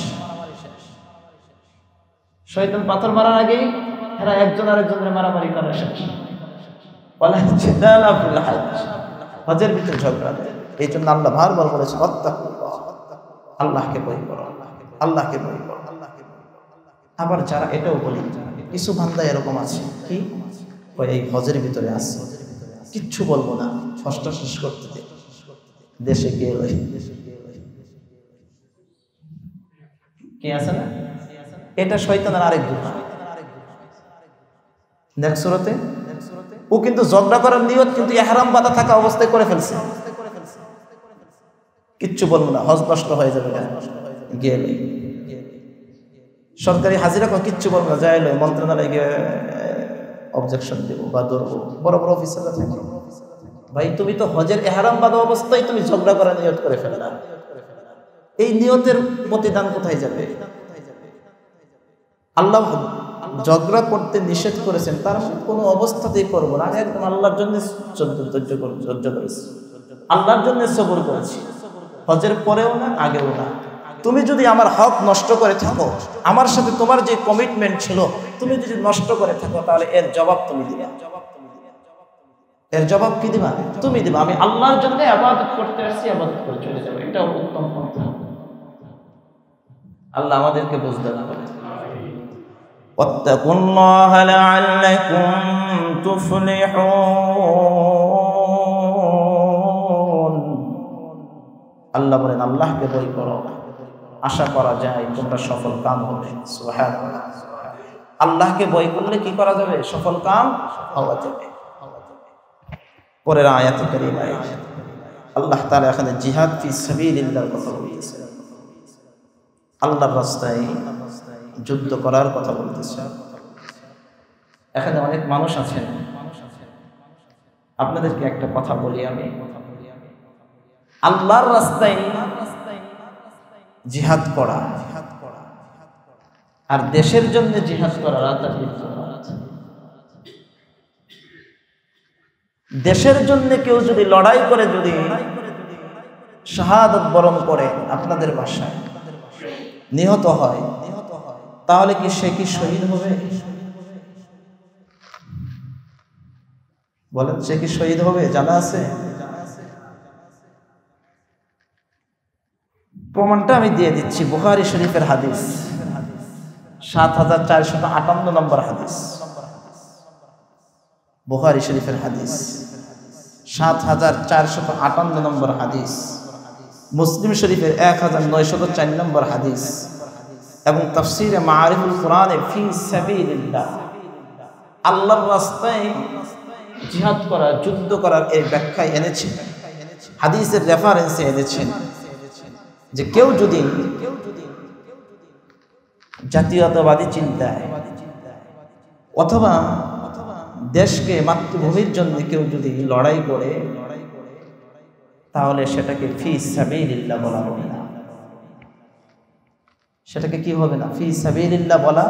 শয়তান পাথর মারার আগেই এরা একজন আরেকজনের মারামারি করা শেষ। বলে জিদালা ফিল হজ, হজের ভিতরে ঝগড়া দেয়। এই জন্য আল্লাহ বারবার বলেছেন ওয়াত্তাকুল্লাহ, আল্লাহকে ভয় করো, আল্লাহকে ভয় করো। আবার যারা এটাও বলে, কিছু বান্দা এরকম আছে কি এই হজের ভিতরে আছে, কিচ্ছু বলবো না, হজটা শেষ করতে দে, দেশে গিয়ে কি আছে না, এটা শয়তানের আরেক রূপ। নেক্সট সূরাতে ও কিন্তু ঝগড়া করার নিয়ত কিন্তু ইহরাম বাঁধা থাকা অবস্থায় করে ফেলছে, কিচ্ছু বলবো না, হজ নষ্ট হয়ে যাবে, গেলে সরকারি হাজিরা কিচ্ছু বলবো না, যাইলে মন্ত্রণালয়ে গিয়ে অবজেকশন দেবো বা ধরবো, বড় বড় অফিসাররা থাকে। ভাই তুমি তো হজের ইহরাম বাঁধা অবস্থায় তুমি ঝগড়া করার নিয়ত করে ফেললা, এই নিয়তের প্রতিদান কোথায় যাবে? আল্লাহ ঝগড়া করতে নিষেধ করেছেন, তার কোনো অবস্থাতেই করবো না, আমি একদম আল্লাহর জন্য ধৈর্য করেছি, আল্লাহর জন্য সবর করেছি, হজের পরেও না আগেও না। তুমি যদি আমার হক নষ্ট করে থাকো, আমার সাথে তোমার যে কমিটমেন্ট ছিল তুমি যদি নষ্ট করে থাকো, তাহলে এর জবাব তুমি দিবা। এর জবাব কি দিবা? তুমি দিবা। আমি আল্লাহর জন্য ইবাদত করতে আসছি, ইবাদত করে চলে যাবো, এটা উত্তম পন্থা। আল্লাহ আমাদেরকে বুঝতে না বলে ওয়াত্তাকুল্লাহা লাআল্লাকুম তুফলিহুন। আল্লাহ বলেন আল্লাহকে ভয় করো, আশা করা যায় তোমরা সফল কাম হবে। সুবহানাল্লাহ। আল্লাহকে ভয় করলে কি করা যাবে? সফল কাম হওয়া যাবে। পরের আয়াতে কারিমায় আল্লাহ তাআলা এখানে জিহাদ ফি সাবিলিল্লাহর কথা বলতেছেন, আল্লাহর রাস্তায় যুদ্ধ করার কথা বলতেছে। এখানে অনেক মানুষ আছেন, আপনাদেরকে একটা কথা বলি আমি, আল্লাহর রাস্তায় জিহাদ করা আর দেশের জন্য জিহাদ করা রাতারাতি। দেশের জন্য কেউ যদি লড়াই করে, যদি শাহাদাত বরণ করে, আপনাদের ভাষায় নিহত হয়, তাহলে কি সে কি শহীদ হবে? বলেন, সে কি শহীদ হবে? জানা আছে? প্রমাণটা আমি দিয়ে দিচ্ছি, বুখারী শরীফের হাদিস, ৭৪৫৮ নম্বর হাদিস, বুখারী শরীফের হাদিস ৭৪৫৮ নম্বর হাদিস, মুসলিম শরীফের ১৯০৪ নম্বর হাদিস এবং তাফসীরে মাআরিফুল কুরআনে ফি সাবিলিল্লাহ আল্লাহর রাস্তায় জিহাদ করা, যুদ্ধ করার এই ব্যাখ্যায় এনেছেন, হাদিসের রেফারেন্সে এনেছেন যে কেউ যদি জাতীয়তাবাদী চিন্তায় অথবা দেশকে, মাতৃভূমির জন্য কেউ যদি লড়াই করে, তাহলে সেটাকে ফি সাবিলিল্লাহ বলা হবে না। সেটাকে কি হবে না? ফি সাবিলিল্লাহ বলা,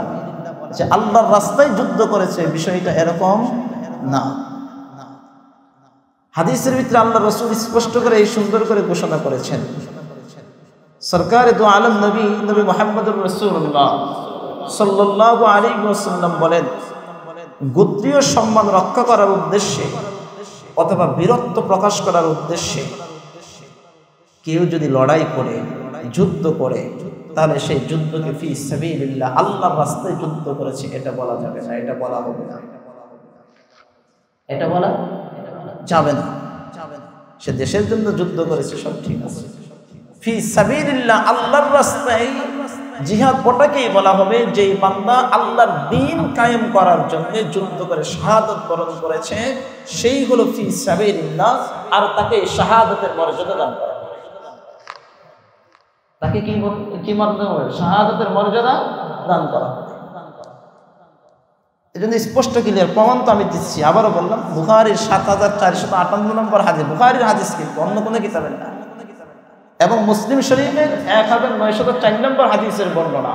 যে আল্লাহর রাস্তায় যুদ্ধ করেছে, বিষয়টা এরকম না। হাদিসের ভিতরে আল্লাহ রাসূল স্পষ্ট করে এই সুন্দর করে ঘোষণা করেছেন। সরকারে দু আলম নবী মুহাম্মদুর রাসূলুল্লাহ সাল্লাল্লাহু আলাইহি ওয়াসাল্লাম বলেন, গোত্রীয় সম্মান রক্ষা করার উদ্দেশ্যে অথবা বীরত্ব প্রকাশ করার উদ্দেশ্যে কেউ যদি লড়াই করে, যুদ্ধ করে, তাহলে সেই যুদ্ধকে ফি সাবিলিল্লাহ, আল্লাহর রাস্তায় যুদ্ধ করেছে, এটা বলা যাবে না, এটা বলা হবে না, এটা বলা যাবে না। সে দেশের জন্য যুদ্ধ করেছে, সব ঠিক আছে। ফি সাবিলিল্লাহ, আল্লাহর রাস্তায় জিহাদ ওটাকেই বলা হবে যেই বান্দা আল্লাহর দ্বীন কায়েম করার জন্য যুদ্ধ করে শাহাদাত বরণ করেছে, সেই হলো ফি সাবিলিল্লাহ। আর তাকে শাহাদাতের মর্যাদা দান করা, তাকে কি মর্যাদা হবে? শাহাদাতের মর্যাদা দান করা হবে। এই জন্য স্পষ্ট ক্লিয়ার প্রমাণ তো আমি দিচ্ছি, আবারও বললাম, বুখারীর ৭৪৫৮ নম্বর হাদিস, বুখারীর হাদিস কিন্তু অন্য কোনো কিতাবের না, এবং মুসলিম শরীফের ১৯০৪ নম্বর হাদিসের বর্ণনা।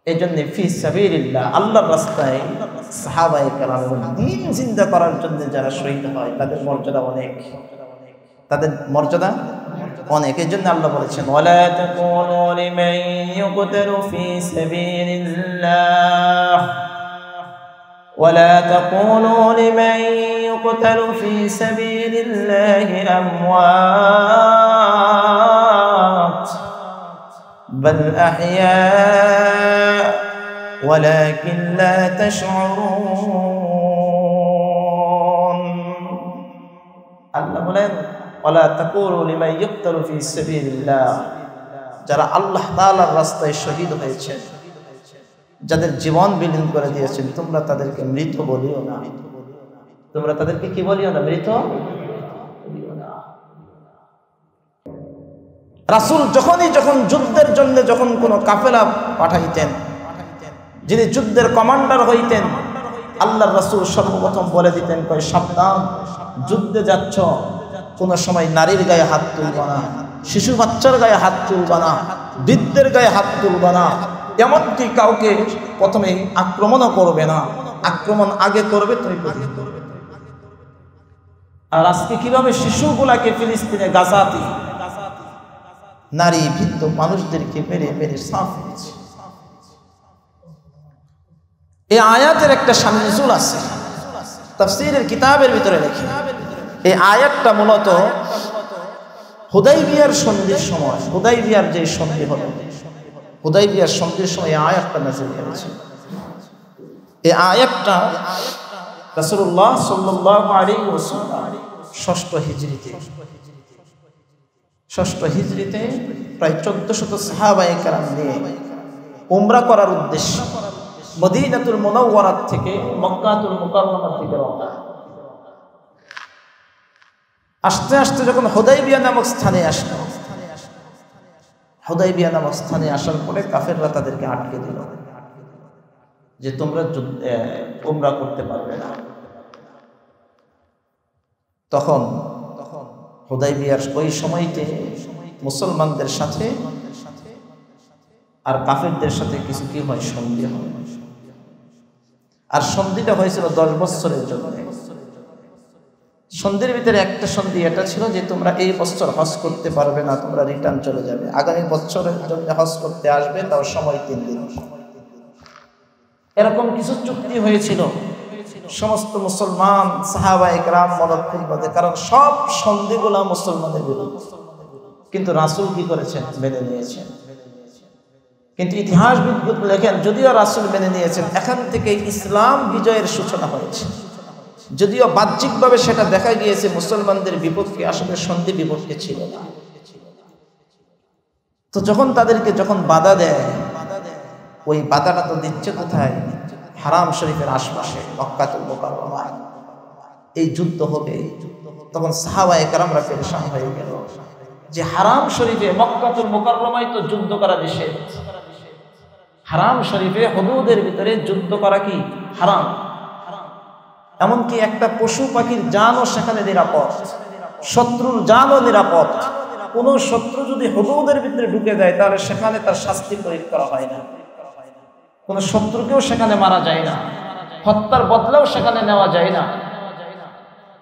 এই জন্য ফি সাবিলিল্লাহ, আল্লাহর রাস্তায় সাহাবায়ে কেরাম দ্বীন জিন্দা করার জন্য যারা শহীদ হয়, তাদের মর্যাদা অনেক, তাদের মর্যাদা অনেক। এই জন্য আল্লাহ বলেছেন, ওয়ালা তাকুনু লিমান ইউকতালু ফি সাবিলিল্লাহ, ওয়ালা তাকুনু লিমান ইউকতালু ফি সাবিলিল্লাহি আমওয়াত বাল আহইয়া ওয়ালাকিন লা তাশউরুন। আল্লাহ বলেন, ওয়ালা তাকুলু লিমান ইউকতালু ফি সাবিলিল্লাহ, যারা আল্লাহ তাআলার রাস্তায় শহীদ হয়েছেন, যাদের জীবন বিলীন করে দিয়েছেন, তোমরা তাদেরকে মৃত বলিও না। তোমরা তাদেরকে কি বলিও না? মৃত বলিও না। রাসূল যখন যুদ্ধের জন্য যখন কোনো কাফেলা পাঠাইতেন, যিনি যুদ্ধের কমান্ডার হইতেন, আল্লাহর রাসূল সর্বপ্রথম বলে দিতেন, কয় সাবধান, যুদ্ধে যাচ্ছ, কোন সময় নারীর গায়ে হাত তুলবা না, শিশু বাচ্চার গায়ে হাত তুলবা না, বৃদ্ধের গায়ে হাত তুলবা না, এমনকি কাউকে প্রথমে আক্রমণও করবে না, আক্রমণ আগে করবে তুমি করবে। আর আজকে কিভাবে শিশুগুলাকে ফিলিস্তিনে, গাজাতে নারী বৃদ্ধ মানুষদেরকে মেরে মেরে সাফ করেছে। এই আয়াতের একটা সামনেজুল আছে, তাফসীরের কিতাবের ভিতরে লেখে। এই আয়াতটা মূলত হুদাইবিয়ার সন্ধির সময়, হুদাইবিয়ার যে সন্ধি হলো, হুদাইবিয়ার সন্ধির সময় এই আয়াতটা নাযিল হয়েছে। এই আয়াতটা রাসূলুল্লাহ সাল্লাল্লাহু আলাইহি ওয়াসাল্লাম ষষ্ঠ হিজরিতে প্রায় ১৪০০ সাহাবায়ে কেরাম নিয়ে উমরা করার উদ্দেশ্যে মদিনাতুল মুনাওয়ারা থেকে মক্কাতুল মুকাররমার দিকে রওনা। আস্তে আস্তে যখন হুদাইবিয়া নামক স্থানে আসলো, হুদাইবিয়া নামক স্থানে আসার পরে কাফেররা তাদেরকে আটকে দিল যে তোমরা উমরা করতে পারবে না। তখন হুদাইবিয়ার ওই সময়তে মুসলমানদের সাথে আর কাফেরদের সাথে কিছু কি হয়, সন্ধি হয়। আর সন্ধিটা হয়েছিল 10 বছরের জন্য। সন্ধির ভিতরে একটা সন্ধি এটা ছিল যে তোমরা এই বছর হজ করতে পারবে না, তোমরা রিটার্ন চলে যাবে, আগামী বছরের জন্য হজ করতে আসবে, তাও সময় 3 দিন। এরকম কিছু চুক্তি হয়েছিল। সমস্ত মুসলমান সাহাবায়ে কেরাম মদক্ষণ বাদে, কারণ সব সন্ধিগুলা মুসলমানদের বিরুদ্ধে, কিন্তু রাসূল কি করেছেন? মেনে নিয়েছেন। কিন্তু ইতিহাসবিদ লেখেন, যদিও রাসূল মেনে নিয়েছেন, এখান থেকে ইসলাম বিজয়ের সূচনা হয়েছে। যদিও বাহ্যিকভাবে সেটা দেখা গিয়েছে মুসলমানদের বিপক্ষে, আসলে সন্ধি বিপক্ষে ছিল না। তো যখন তাদেরকে বাধা দেয়, ওই বাধাটা তো দিচ্ছে কোথায়? হারাম শরীফের আশপাশে মক্কাতুল মুকাররমায় এই যুদ্ধ হবে। তখন সাহাবায়ে কেরামরা পেরেশান হয়ে গেল যে হারাম শরীফে মক্কাতুল মুকাররমায় তো যুদ্ধ করা নিষেধ, হারাম শরীফে হুদুদের ভিতরে যুদ্ধ করা কি হারাম। এমনকি একটা পশু পাখির জানও সেখানে নিরাপদ, শত্রুর জানও নিরাপদ। কোন শত্রু যদি হুদুদের ভিতরে ঢুকে যায় তাহলে সেখানে তার শাস্তি প্রয়োগ করা হয় না, কোন শত্রুকেও সেখানে মারা যায় না, হত্যার বদলাও সেখানে নেওয়া যায় না।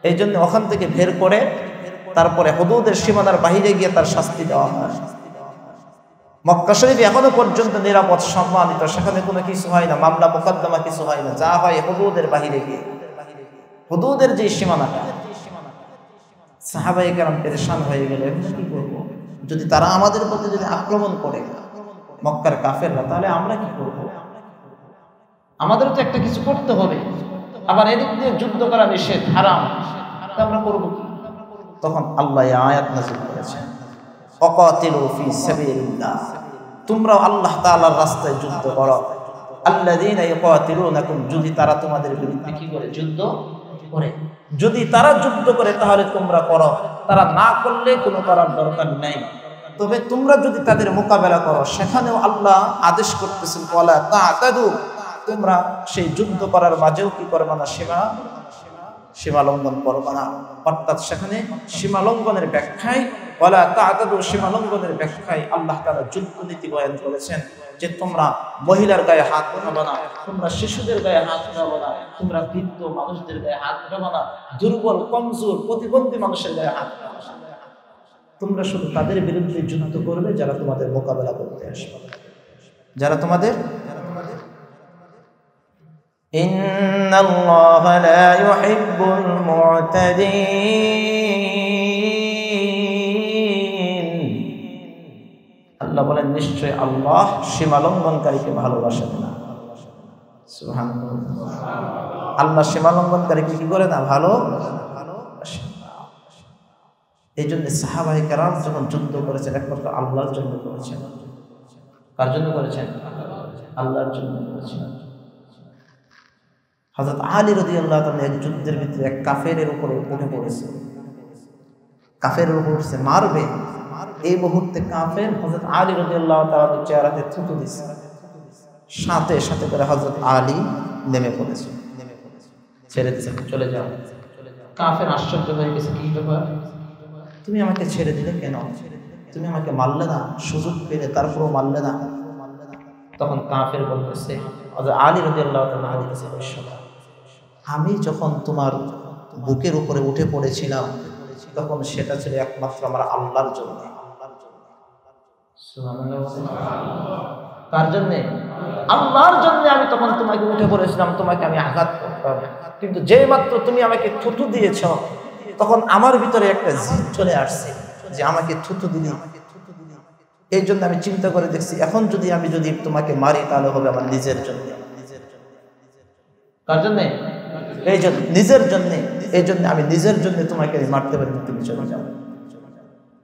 এই জন্য ওখান থেকে বের করে তারপরে হুদুদের সীমানার বাহিরে গিয়ে তার শাস্তি দেওয়া হয়। মক্কা শরীফ এখনো পর্যন্ত নিরাপদ, সম্মানিত, সেখানে কোনো কিছু হয় না, মামলা মোকদ্দমা কিছু হয় না, যা হয় হুদুদের বাহিরে গিয়ে, হুদুদের যে সীমানাটা। সাহাবায়ে কেরাম পেরেশান হয়ে গেলেন, কি করব? যদি তারা আমাদের প্রতি যদি আক্রমণ করে মক্কার কাফেররা, তাহলে আমরা কি করব? আমাদেরও তো একটা কিছু করতে হবে। আবার এদিক দিয়ে যুদ্ধ করা নিষেধ, হারাম, তা আমরা করব কি? তখন আল্লাহ আয়াত নাযিল করেছেন, ওয়াকাতিলু ফি সাবিলিল্লাহ, তোমরা আল্লাহ তাআলার রাস্তায় যুদ্ধ করো। আল্লাযীনা ইয়াকাতিলুনাকুম, যদি তারা তোমাদের বিরুদ্ধে কি করে যুদ্ধ করে, যদি তারা যুদ্ধ করে তাহলে তোমরা করো, তারা না করলে কোনো করার দরকার নাই। তবে তোমরা যদি তাদের মোকাবেলা করো, সেখানেও আল্লাহ আদেশ করতেছেন ওয়ালা তা'তাদু, তোমরা সেই যুদ্ধ করার মাঝেও কি করবে না, সীমা লঙ্ঘন করবে না। অর্থাৎ সেখানে সীমা লঙ্ঘনের ব্যাখ্যায় ওয়ালা তা'তাদু, সীমা লঙ্ঘনের ব্যাখ্যায় আল্লাহ তাআলা যুদ্ধ নীতি বয়ান করেছেন যে তোমরা মহিলার গায়ে হাত উঠাবে না, তোমরা শিশুদের গায়ে হাত উঠাবে না, তোমরা বৃদ্ধ মানুষদের গায়ে হাত উঠাবে না, দুর্বল কমজোর প্রতিবন্ধী মানুষের গায়ে হাত উঠাবে না। তোমরা শুধু তাদের বিরুদ্ধে যুদ্ধ করবে যারা তোমাদের মোকাবেলা করতে আসবে, যারা তোমাদের। ইন্নাল্লাহা লা ইউহিব্বুল মু'তাদিন, আল্লাহ বলেন নিশ্চয় আল্লাহ সীমা লঙ্ঘনকারীকে ভালোবাসেন না। সুবহানাল্লাহ, আল্লাহ সীমা লঙ্ঘনকারীকে কি করে না, ভালোবাসেন না। এই জন্য সাহাবায়ে কেরাম যখন যুদ্ধ করেছেন একমাত্র আল্লাহর জন্য করেছেন। কার জন্য করেছেন? আল্লাহর জন্য করেছেন। হযরত আলী রাদিয়াল্লাহু তাআলা এক যুদ্ধের ভিতরে এক কাফেরের উপরে উঠে পড়েছে, কাফেরের উপর সে মারবে, এই মুহূর্তে কাফের হযরত আলী রাদিয়াল্লাহু তাআলার চেহারাতে থুতু দিছে, সাথে সাথে করে হযরত আলী নেমে পড়েছে, ছেড়ে দিয়েছে, চলে যাও। কাফের আশ্চর্য হয়ে গেছে, কি ব্যাপার, তুমি আমাকে ছেড়ে দিলে কেন? তুমি আমাকে মারলে না, সুযোগ পেলে তারপরও মারলে না। তখন কাফের বলতেছে, হযরত আলী রাদিয়াল্লাহু তাআলা বলতেছে, আমি যখন তোমার বুকের উপরে উঠে পড়েছিলাম তখন সেটা ছিল একমাত্র আমার আল্লাহর জন্য। কার জন্যে? আল্লাহর জন্য আমি তখন তোমাকে উঠে পড়েছিলাম, তোমাকে আমি আঘাত করতাম, কিন্তু যে মাত্র তুমি আমাকে থুতু দিয়েছ তখন আমার ভিতরে একটা জিদ চলে আসছে যে আমাকে থুতু দিলি। এই জন্য আমি চিন্তা করে দেখছি এখন যদি আমি তোমাকে মারি তাহলে হবে আমার নিজের জন্য। কার জন্য? এই জন্য, নিজের জন্য। এই জন্য আমি নিজের জন্য তোমাকে মারতে পারি, তুমি চলে যাও।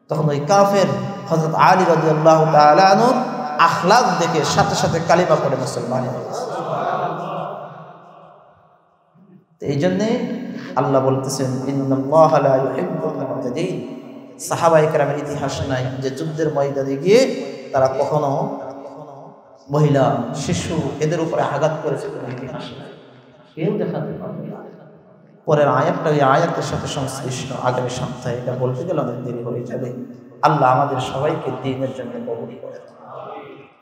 তখন ওই কাফের হযরত আলী রাদিয়াল্লাহু তাআলা আনহুর আখলাক দেখে সাথে সাথে কালিমা পড়ে মুসলমান হয়ে গেছে। এই জন্যে আল্লাহ বলতেছেন ইন্নাল্লাহা লা ইউহিব্বুল মু'তাদিন। সাহাবায়ে কেরামের ইতিহাস নাই যে যুদ্ধের ময়দানে গিয়ে তারা কখনো মহিলা, শিশু এদের উপরে আঘাত করেছে, কোনো ইতিহাস নাই, কেউ দেখাতে পারবে না। পরের আয়াতটা ওই আয়াতের সাথে সংশ্লিষ্ট, আগামী সপ্তাহে এটা বলতে গেলে অনেক দেরি হয়ে যাবে। আল্লাহ আমাদের সবাইকে দ্বীনের জন্য কবুল করেন।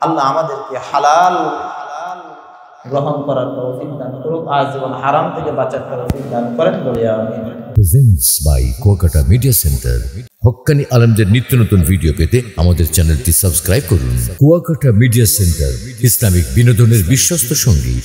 আল্লাহ আমাদেরকে হালাল গ্রহণ করার তৌফিক দান করুক, আজীবন হারাম থেকে বাঁচার তৌফিক দান করেন। বলি আমিন। Presents by Kuakata media center. হক্কানি আলেমদের নিত্য নতুন ভিডিও পেতে আমাদের চ্যানেলটি সাবস্ক্রাইব করুন। কুয়াকাটা মিডিয়া সেন্টার, ইসলামিক বিনোদনের বিশ্বস্ত সঙ্গী।